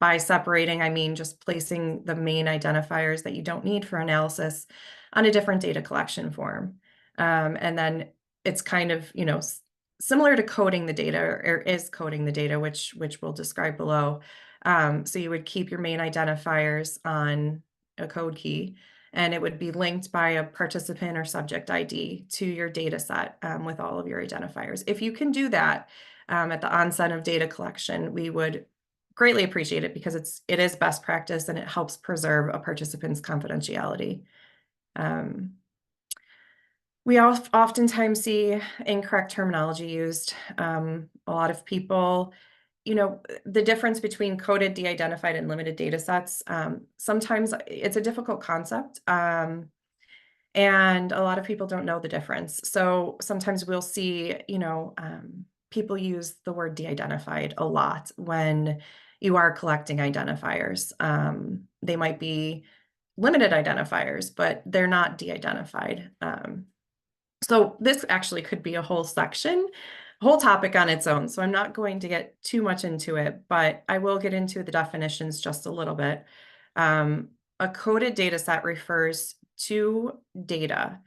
by separating, I mean just placing the main identifiers that you don't need for analysis on a different data collection form. And then it's kind of, similar to coding the data, or is coding the data, which we'll describe below. So you would keep your main identifiers on a code key, and it would be linked by a participant or subject ID to your data set with all of your identifiers. If you can do that at the onset of data collection, we would greatly appreciate it, because it is best practice and it helps preserve a participant's confidentiality. We oftentimes see incorrect terminology used. A lot of people, the difference between coded, de-identified, and limited data sets, sometimes it's a difficult concept. And a lot of people don't know the difference. So sometimes we'll see, people use the word de-identified a lot when you are collecting identifiers. They might be limited identifiers, but they're not de-identified. So this actually could be a whole section, whole topic on its own. So I'm not going to get too much into it, but I will get into the definitions just a little bit. A coded data set refers to data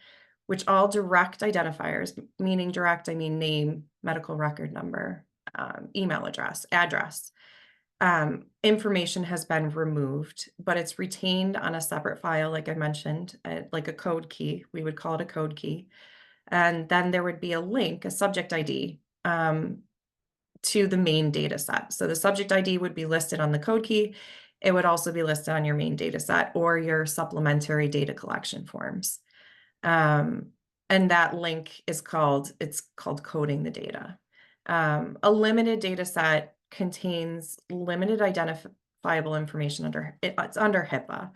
which all direct identifiers, meaning direct, I mean name, medical record number, email address, information has been removed, but it's retained on a separate file, like I mentioned, like a code key. We would call it a code key. And then there would be a link, a subject ID, to the main data set. So the subject ID would be listed on the code key, it would also be listed on your main data set or your supplementary data collection forms. And that link is called coding the data. A limited data set contains limited identifiable information it's under HIPAA.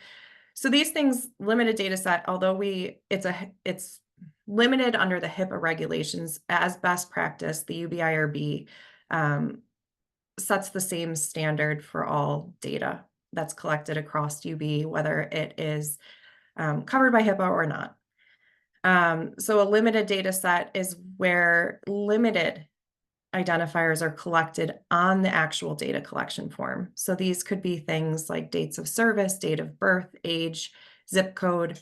So these things, limited data set, although it's limited under the HIPAA regulations as best practice, the UB-IRB sets the same standard for all data that's collected across UB, whether it is covered by HIPAA or not. So a limited data set is where limited identifiers are collected on the actual data collection form. So these could be things like dates of service, date of birth, age, zip code.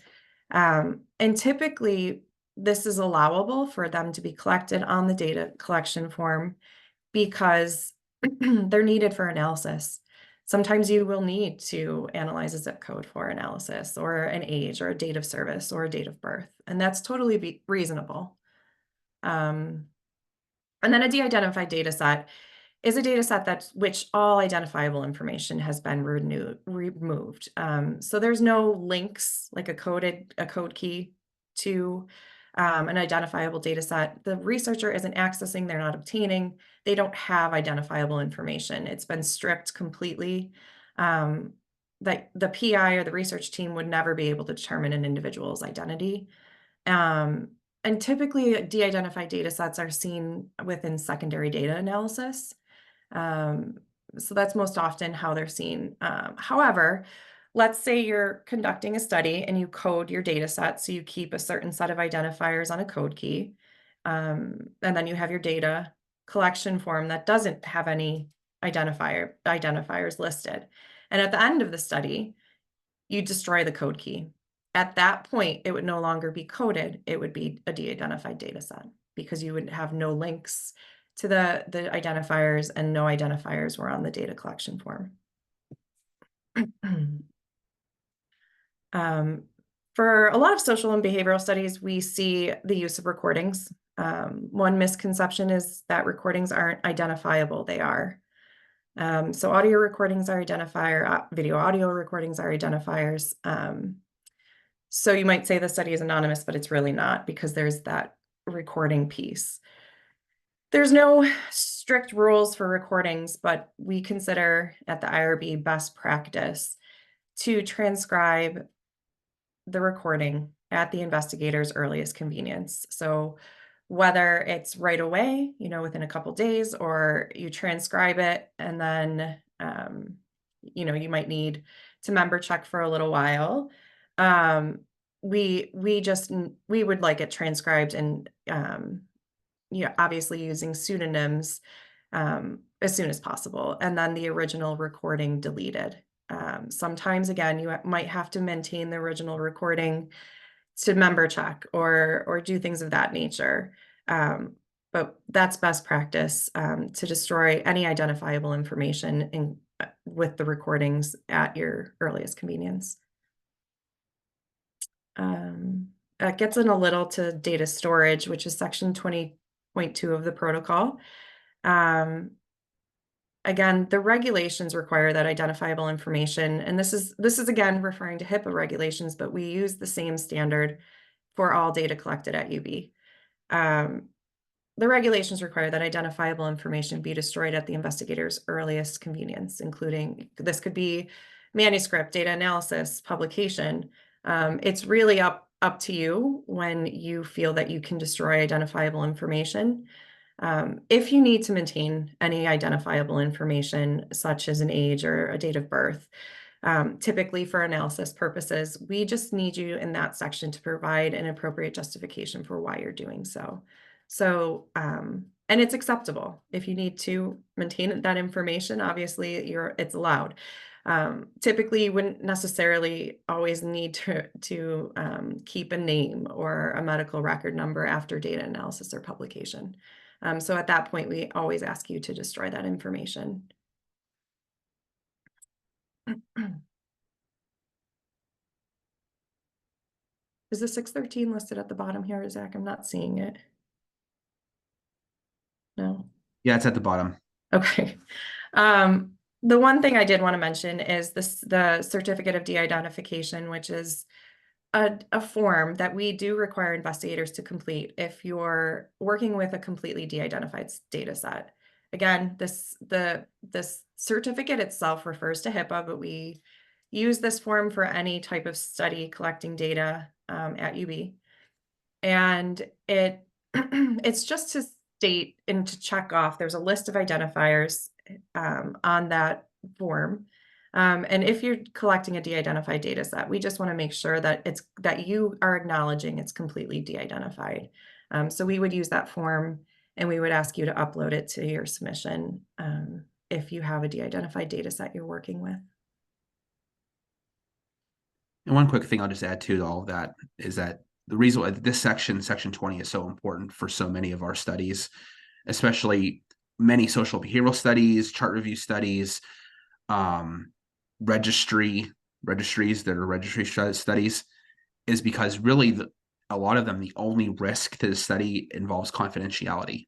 And typically this is allowable for them to be collected on the data collection form because they're needed for analysis. Sometimes you will need to analyze a zip code for analysis, or an age, or a date of service, or a date of birth, and that's totally reasonable. And then a de-identified data set is a data set which all identifiable information has been removed. So there's no links, like a code key to an identifiable data set. The researcher isn't accessing, they're not obtaining, they don't have identifiable information. It's been stripped completely. That the PI or the research team would never be able to determine an individual's identity. And typically de-identified data sets are seen within secondary data analysis. So that's most often how they're seen. However, let's say you're conducting a study and you code your data set, so you keep a certain set of identifiers on a code key, and then you have your data collection form that doesn't have any identifiers listed. And at the end of the study, you destroy the code key. At that point, it would no longer be coded. It would be a de-identified data set because you would have no links to the identifiers, and no identifiers were on the data collection form. For a lot of social and behavioral studies, we see the use of recordings. One misconception is that recordings aren't identifiable. They are. So audio recordings are identifier, video audio recordings are identifiers. So you might say the study is anonymous, but it's really not, because there's that recording piece. There's no strict rules for recordings, but we consider at the IRB best practice to transcribe the recording at the investigator's earliest convenience. So whether it's right away, within a couple days, or you transcribe it and then, you might need to member check for a little while. We would like it transcribed and, obviously using pseudonyms as soon as possible, and then the original recording deleted. Sometimes, again, you might have to maintain the original recording to member check or do things of that nature. But that's best practice to destroy any identifiable information with the recordings at your earliest convenience. That gets in a little to data storage, which is section 20.2 of the protocol. Again, the regulations require that identifiable information, and this is again referring to HIPAA regulations, but we use the same standard for all data collected at UB. The regulations require that identifiable information be destroyed at the investigator's earliest convenience, including, this could be manuscript, data analysis, publication. It's really up to you when you feel that you can destroy identifiable information. If you need to maintain any identifiable information, such as an age or a date of birth, typically for analysis purposes, we just need you in that section to provide an appropriate justification for why you're doing so. So, and it's acceptable. If you need to maintain that information, obviously it's allowed. Typically, you wouldn't necessarily always need to keep a name or a medical record number after data analysis or publication. So at that point, we always ask you to destroy that information. Is the 613 listed at the bottom here, Zach? I'm not seeing it. No. Yeah, it's at the bottom. Okay. The one thing I did want to mention is the certificate of de-identification, which is a form that we do require investigators to complete if you're working with a completely de-identified data set. Again, this certificate itself refers to HIPAA, but we use this form for any type of study collecting data at UB. And it's just to state and to check off, there's a list of identifiers on that form. And if you're collecting a de-identified data set, we just want to make sure that you are acknowledging it's completely de-identified. So we would use that form and we would ask you to upload it to your submission if you have a de-identified data set you're working with. And one quick thing I'll just add to all of that is that the reason why this section 20, is so important for so many of our studies, especially many social behavioral studies, chart review studies, registries that are registry studies, is because really a lot of them, the only risk to the study involves confidentiality.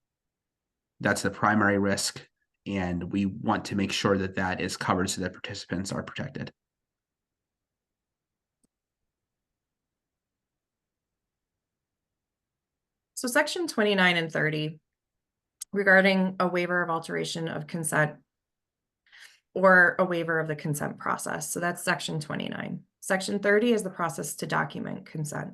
That's the primary risk, and we want to make sure that that is covered so that participants are protected. So section 29 and 30 regarding a waiver of alteration of consent or a waiver of the consent process. So that's section 29. Section 30 is the process to document consent.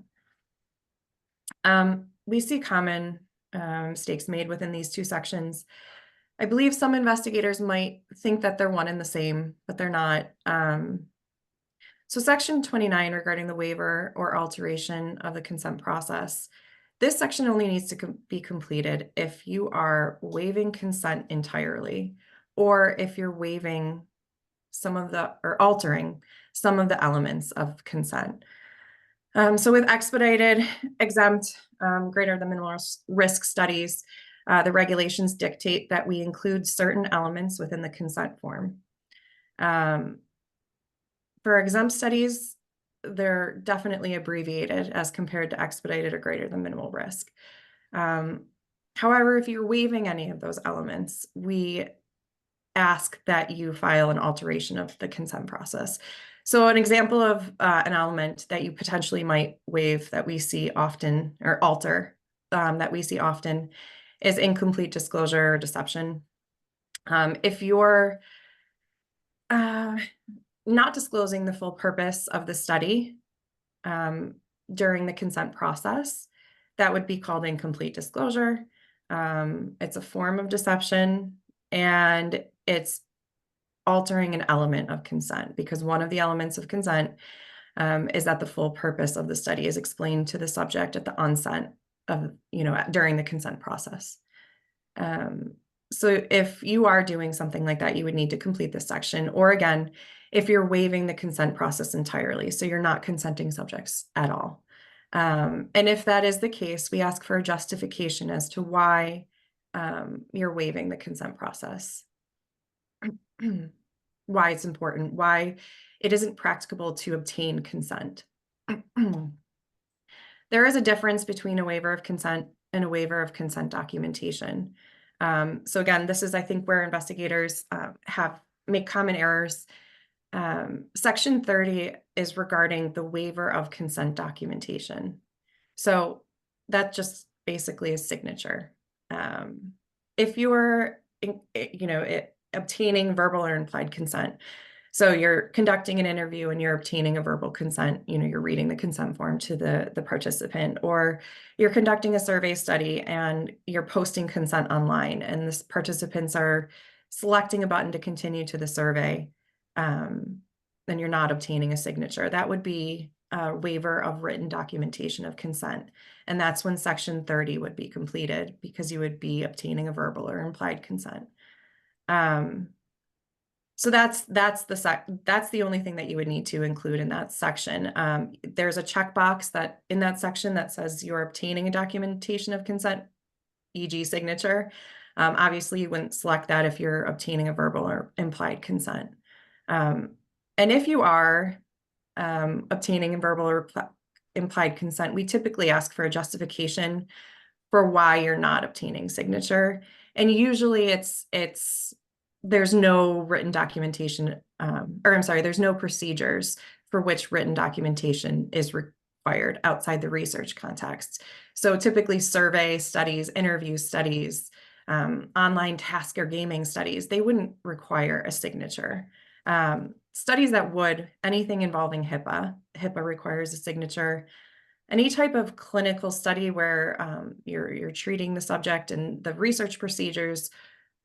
We see common mistakes made within these two sections. I believe some investigators might think that they're one and the same, but they're not. So section 29 regarding the waiver or alteration of the consent process. This section only needs to be completed if you are waiving consent entirely, or if you're waiving or altering some of the elements of consent. So with expedited, exempt, greater than minimal risk studies, the regulations dictate that we include certain elements within the consent form. For exempt studies, they're definitely abbreviated as compared to expedited or greater than minimal risk. However, if you're waiving any of those elements, we ask that you file an alteration of the consent process. So an example of an element that you potentially might waive that we see often, or alter, that we see often, is incomplete disclosure or deception. If you're not disclosing the full purpose of the study during the consent process, that would be called incomplete disclosure. It's a form of deception, and it's altering an element of consent, because one of the elements of consent is that the full purpose of the study is explained to the subject at the onset of, during the consent process. So if you are doing something like that, you would need to complete this section, or again, if you're waiving the consent process entirely, so you're not consenting subjects at all. And if that is the case, we ask for a justification as to why you're waiving the consent process. Why it's important, why it isn't practicable to obtain consent. There is a difference between a waiver of consent and a waiver of consent documentation. So again, this is, I think, where investigators make common errors. Section 30 is regarding the waiver of consent documentation. So that just basically is signature. If you're, obtaining verbal or implied consent, so you're conducting an interview and you're obtaining a verbal consent, you're reading the consent form to the participant, or you're conducting a survey study and you're posting consent online and the participants are selecting a button to continue to the survey, then you're not obtaining a signature. That would be a waiver of written documentation of consent. And that's when section 30 would be completed, because you would be obtaining a verbal or implied consent. So that's the only thing that you would need to include in that section. There's a checkbox that in that section that says you're obtaining a documentation of consent, e.g. signature. Obviously you wouldn't select that if you're obtaining a verbal or implied consent. And if you are obtaining a verbal or implied consent, we typically ask for a justification for why you're not obtaining signature. And usually it's there's no written documentation, or I'm sorry, there's no procedures for which written documentation is required outside the research context. So typically survey studies, interview studies, online task or gaming studies, they wouldn't require a signature. Studies that would, anything involving HIPAA requires a signature. Any type of clinical study where you're treating the subject and the research procedures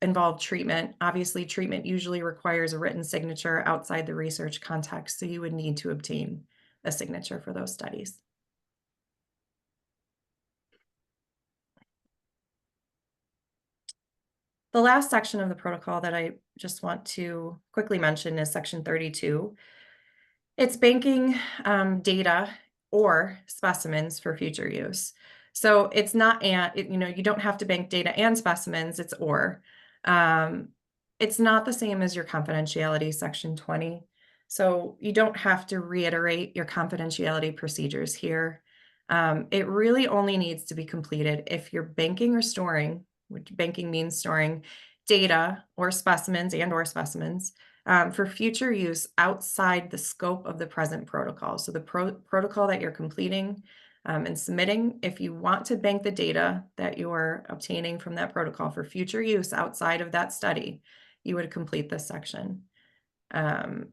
involve treatment. Obviously, treatment usually requires a written signature outside the research context, so you would need to obtain a signature for those studies. The last section of the protocol that I just want to quickly mention is section 32. It's banking data or specimens for future use. So it's not, you don't have to bank data and specimens, it's or. It's not the same as your confidentiality section 20. So you don't have to reiterate your confidentiality procedures here. It really only needs to be completed if you're banking or storing, which banking means storing data or specimens for future use outside the scope of the present protocol. So the protocol that you're completing and submitting, if you want to bank the data that you're obtaining from that protocol for future use outside of that study, you would complete this section. And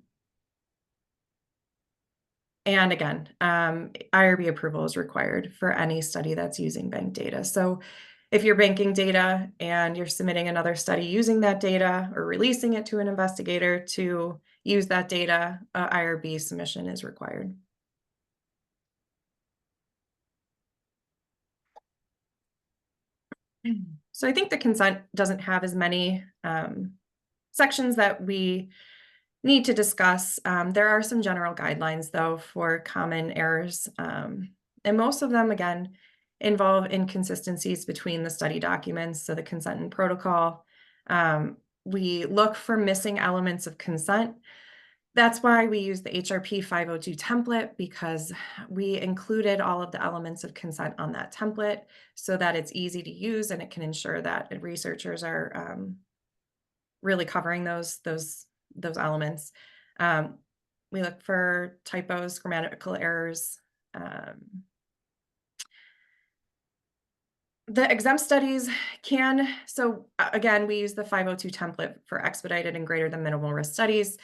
again, IRB approval is required for any study that's using bank data. So if you're banking data and you're submitting another study using that data or releasing it to an investigator to use that data, IRB submission is required. So I think the consent doesn't have as many sections that we need to discuss. There are some general guidelines, though, for common errors. And most of them, again, involve inconsistencies between the study documents, so the consent and protocol. We look for missing elements of consent. That's why we use the HRP 502 template, because we included all of the elements of consent on that template so that it's easy to use and it can ensure that researchers are really covering those elements. We look for typos, grammatical errors. The exempt studies can, so again, we use the 502 template for expedited and greater than minimal risk studies.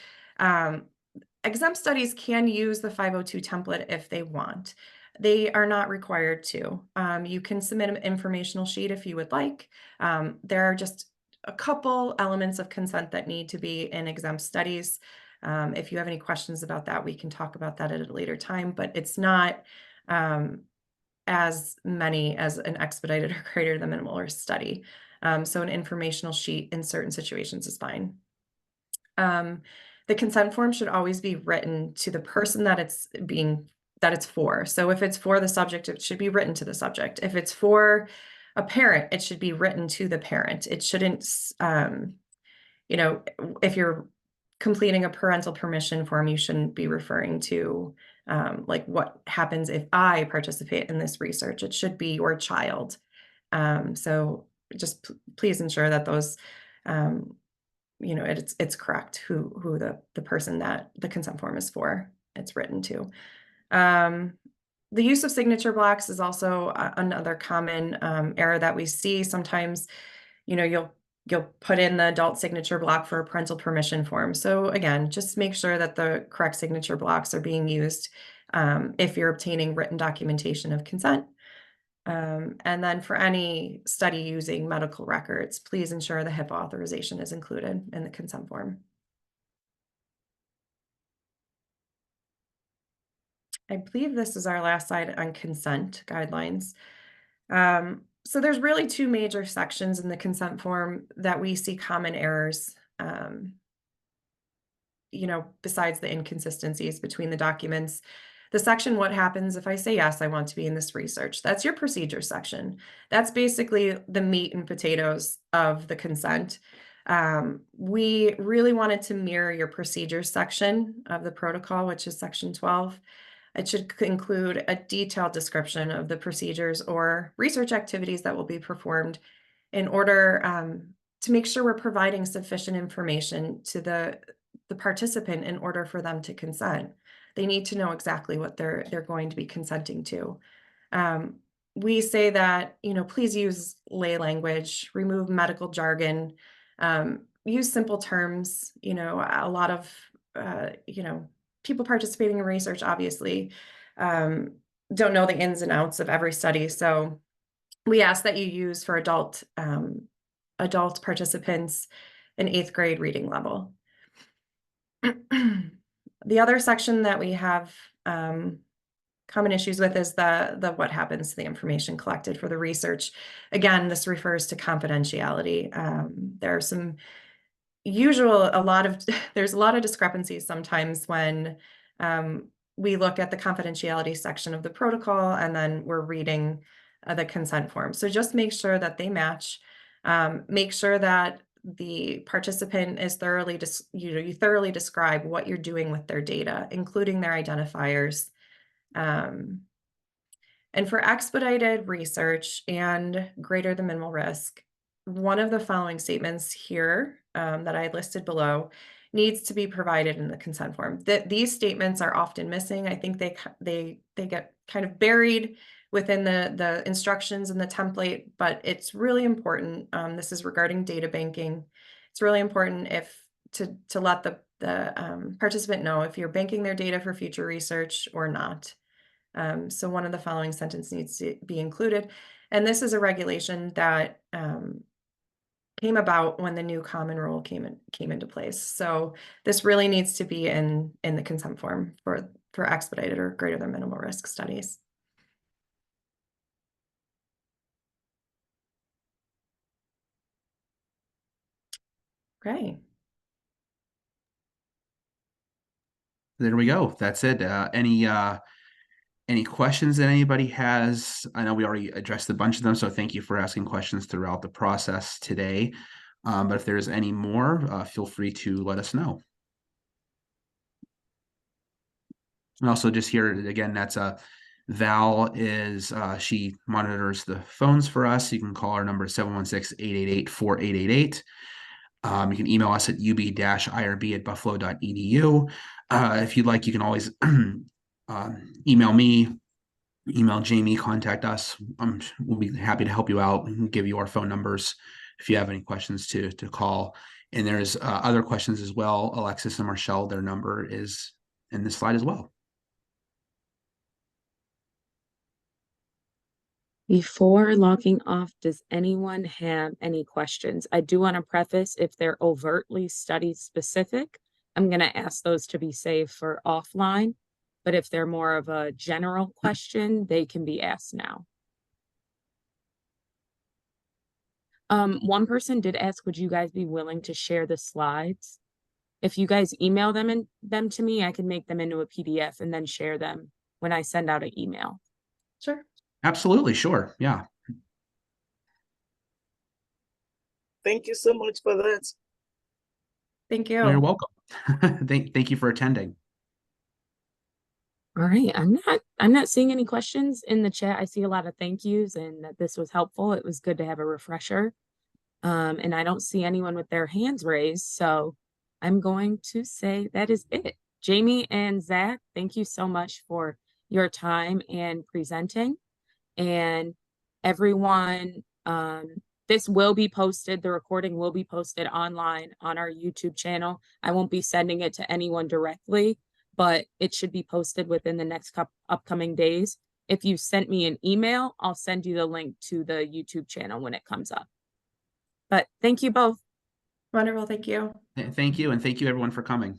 Exempt studies can use the 502 template if they want. They are not required to. You can submit an informational sheet if you would like. There are just a couple elements of consent that need to be in exempt studies. If you have any questions about that, we can talk about that at a later time, but it's not as many as an expedited or greater than minimal risk study. So an informational sheet in certain situations is fine. The consent form should always be written to the person that it's for. So if it's for the subject, it should be written to the subject. If it's for a parent, it should be written to the parent. It shouldn't, if you're completing a parental permission form, you shouldn't be referring to like what happens if I participate in this research. It should be your child. So just please ensure that those, it's correct who the person that the consent form is for, it's written to. The use of signature blocks is also another common error that we see. Sometimes, you'll put in the adult signature block for a parental permission form. So again, just make sure that the correct signature blocks are being used if you're obtaining written documentation of consent. And then for any study using medical records, please ensure the HIPAA authorization is included in the consent form. I believe this is our last slide on consent guidelines. So there's really two major sections in the consent form that we see common errors, besides the inconsistencies between the documents. The section, what happens if I say, yes, I want to be in this research? That's your procedure section. That's basically the meat and potatoes of the consent. We really wanted to mirror your procedures section of the protocol, which is section 12. It should include a detailed description of the procedures or research activities that will be performed in order to make sure we're providing sufficient information to the participant in order for them to consent. They need to know exactly what they're going to be consenting to. We say that, please use lay language, remove medical jargon, use simple terms. A lot of, people participating in research obviously don't know the ins and outs of every study. So we ask that you use for adult participants an 8th grade reading level. The other section that we have common issues with is the what happens to the information collected for the research. Again, this refers to confidentiality. There are there's a lot of discrepancies sometimes when we look at the confidentiality section of the protocol and then we're reading the consent form. So just make sure that they match. Make sure that the participant is you thoroughly describe what you're doing with their data, including their identifiers. And for expedited research and greater than minimal risk, one of the following statements here that I listed below needs to be provided in the consent form. These statements are often missing. I think they get kind of buried within the instructions and the template, but it's really important. This is regarding data banking. It's really important to let the participant know if you're banking their data for future research or not. So one of the following sentences needs to be included. And this is a regulation that came about when the new common rule came into place. So this really needs to be in the consent form for expedited or greater than minimal risk studies. Great. There we go. That's it. Any questions that anybody has? I know we already addressed a bunch of them, so thank you for asking questions throughout the process today. But if there's any more, feel free to let us know. And also just here again, that's Val is she monitors the phones for us. You can call our number 716-888-4888. You can email us at ub-irb@buffalo.edu. If you'd like, you can always email me, email Jami, contact us. We'll be happy to help you out and give you our phone numbers if you have any questions to call. And there's other questions as well. Alexis and Marshall, their number is in this slide as well. Before logging off, does anyone have any questions? I do want to preface, if they're overtly study specific, I'm going to ask those to be saved for offline. But if they're more of a general question, they can be asked now. One person did ask, would you guys be willing to share the slides? If you guys email them to me, I can make them into a PDF and then share them when I send out an email. Sure. Absolutely. Sure. Yeah. Thank you so much for that. Thank you. Well, you're welcome. Thank you for attending. All right. I'm not seeing any questions in the chat. I see a lot of thank yous and that this was helpful. It was good to have a refresher. And I don't see anyone with their hands raised. So I'm going to say that is it. Jami and Zach, thank you so much for your time and presenting. And everyone, this will be posted. The recording will be posted online on our YouTube channel. I won't be sending it to anyone directly, but it should be posted within the next upcoming days. If you sent me an email, I'll send you the link to the YouTube channel when it comes up. But thank you both. Wonderful. Thank you. Thank you. And thank you everyone for coming.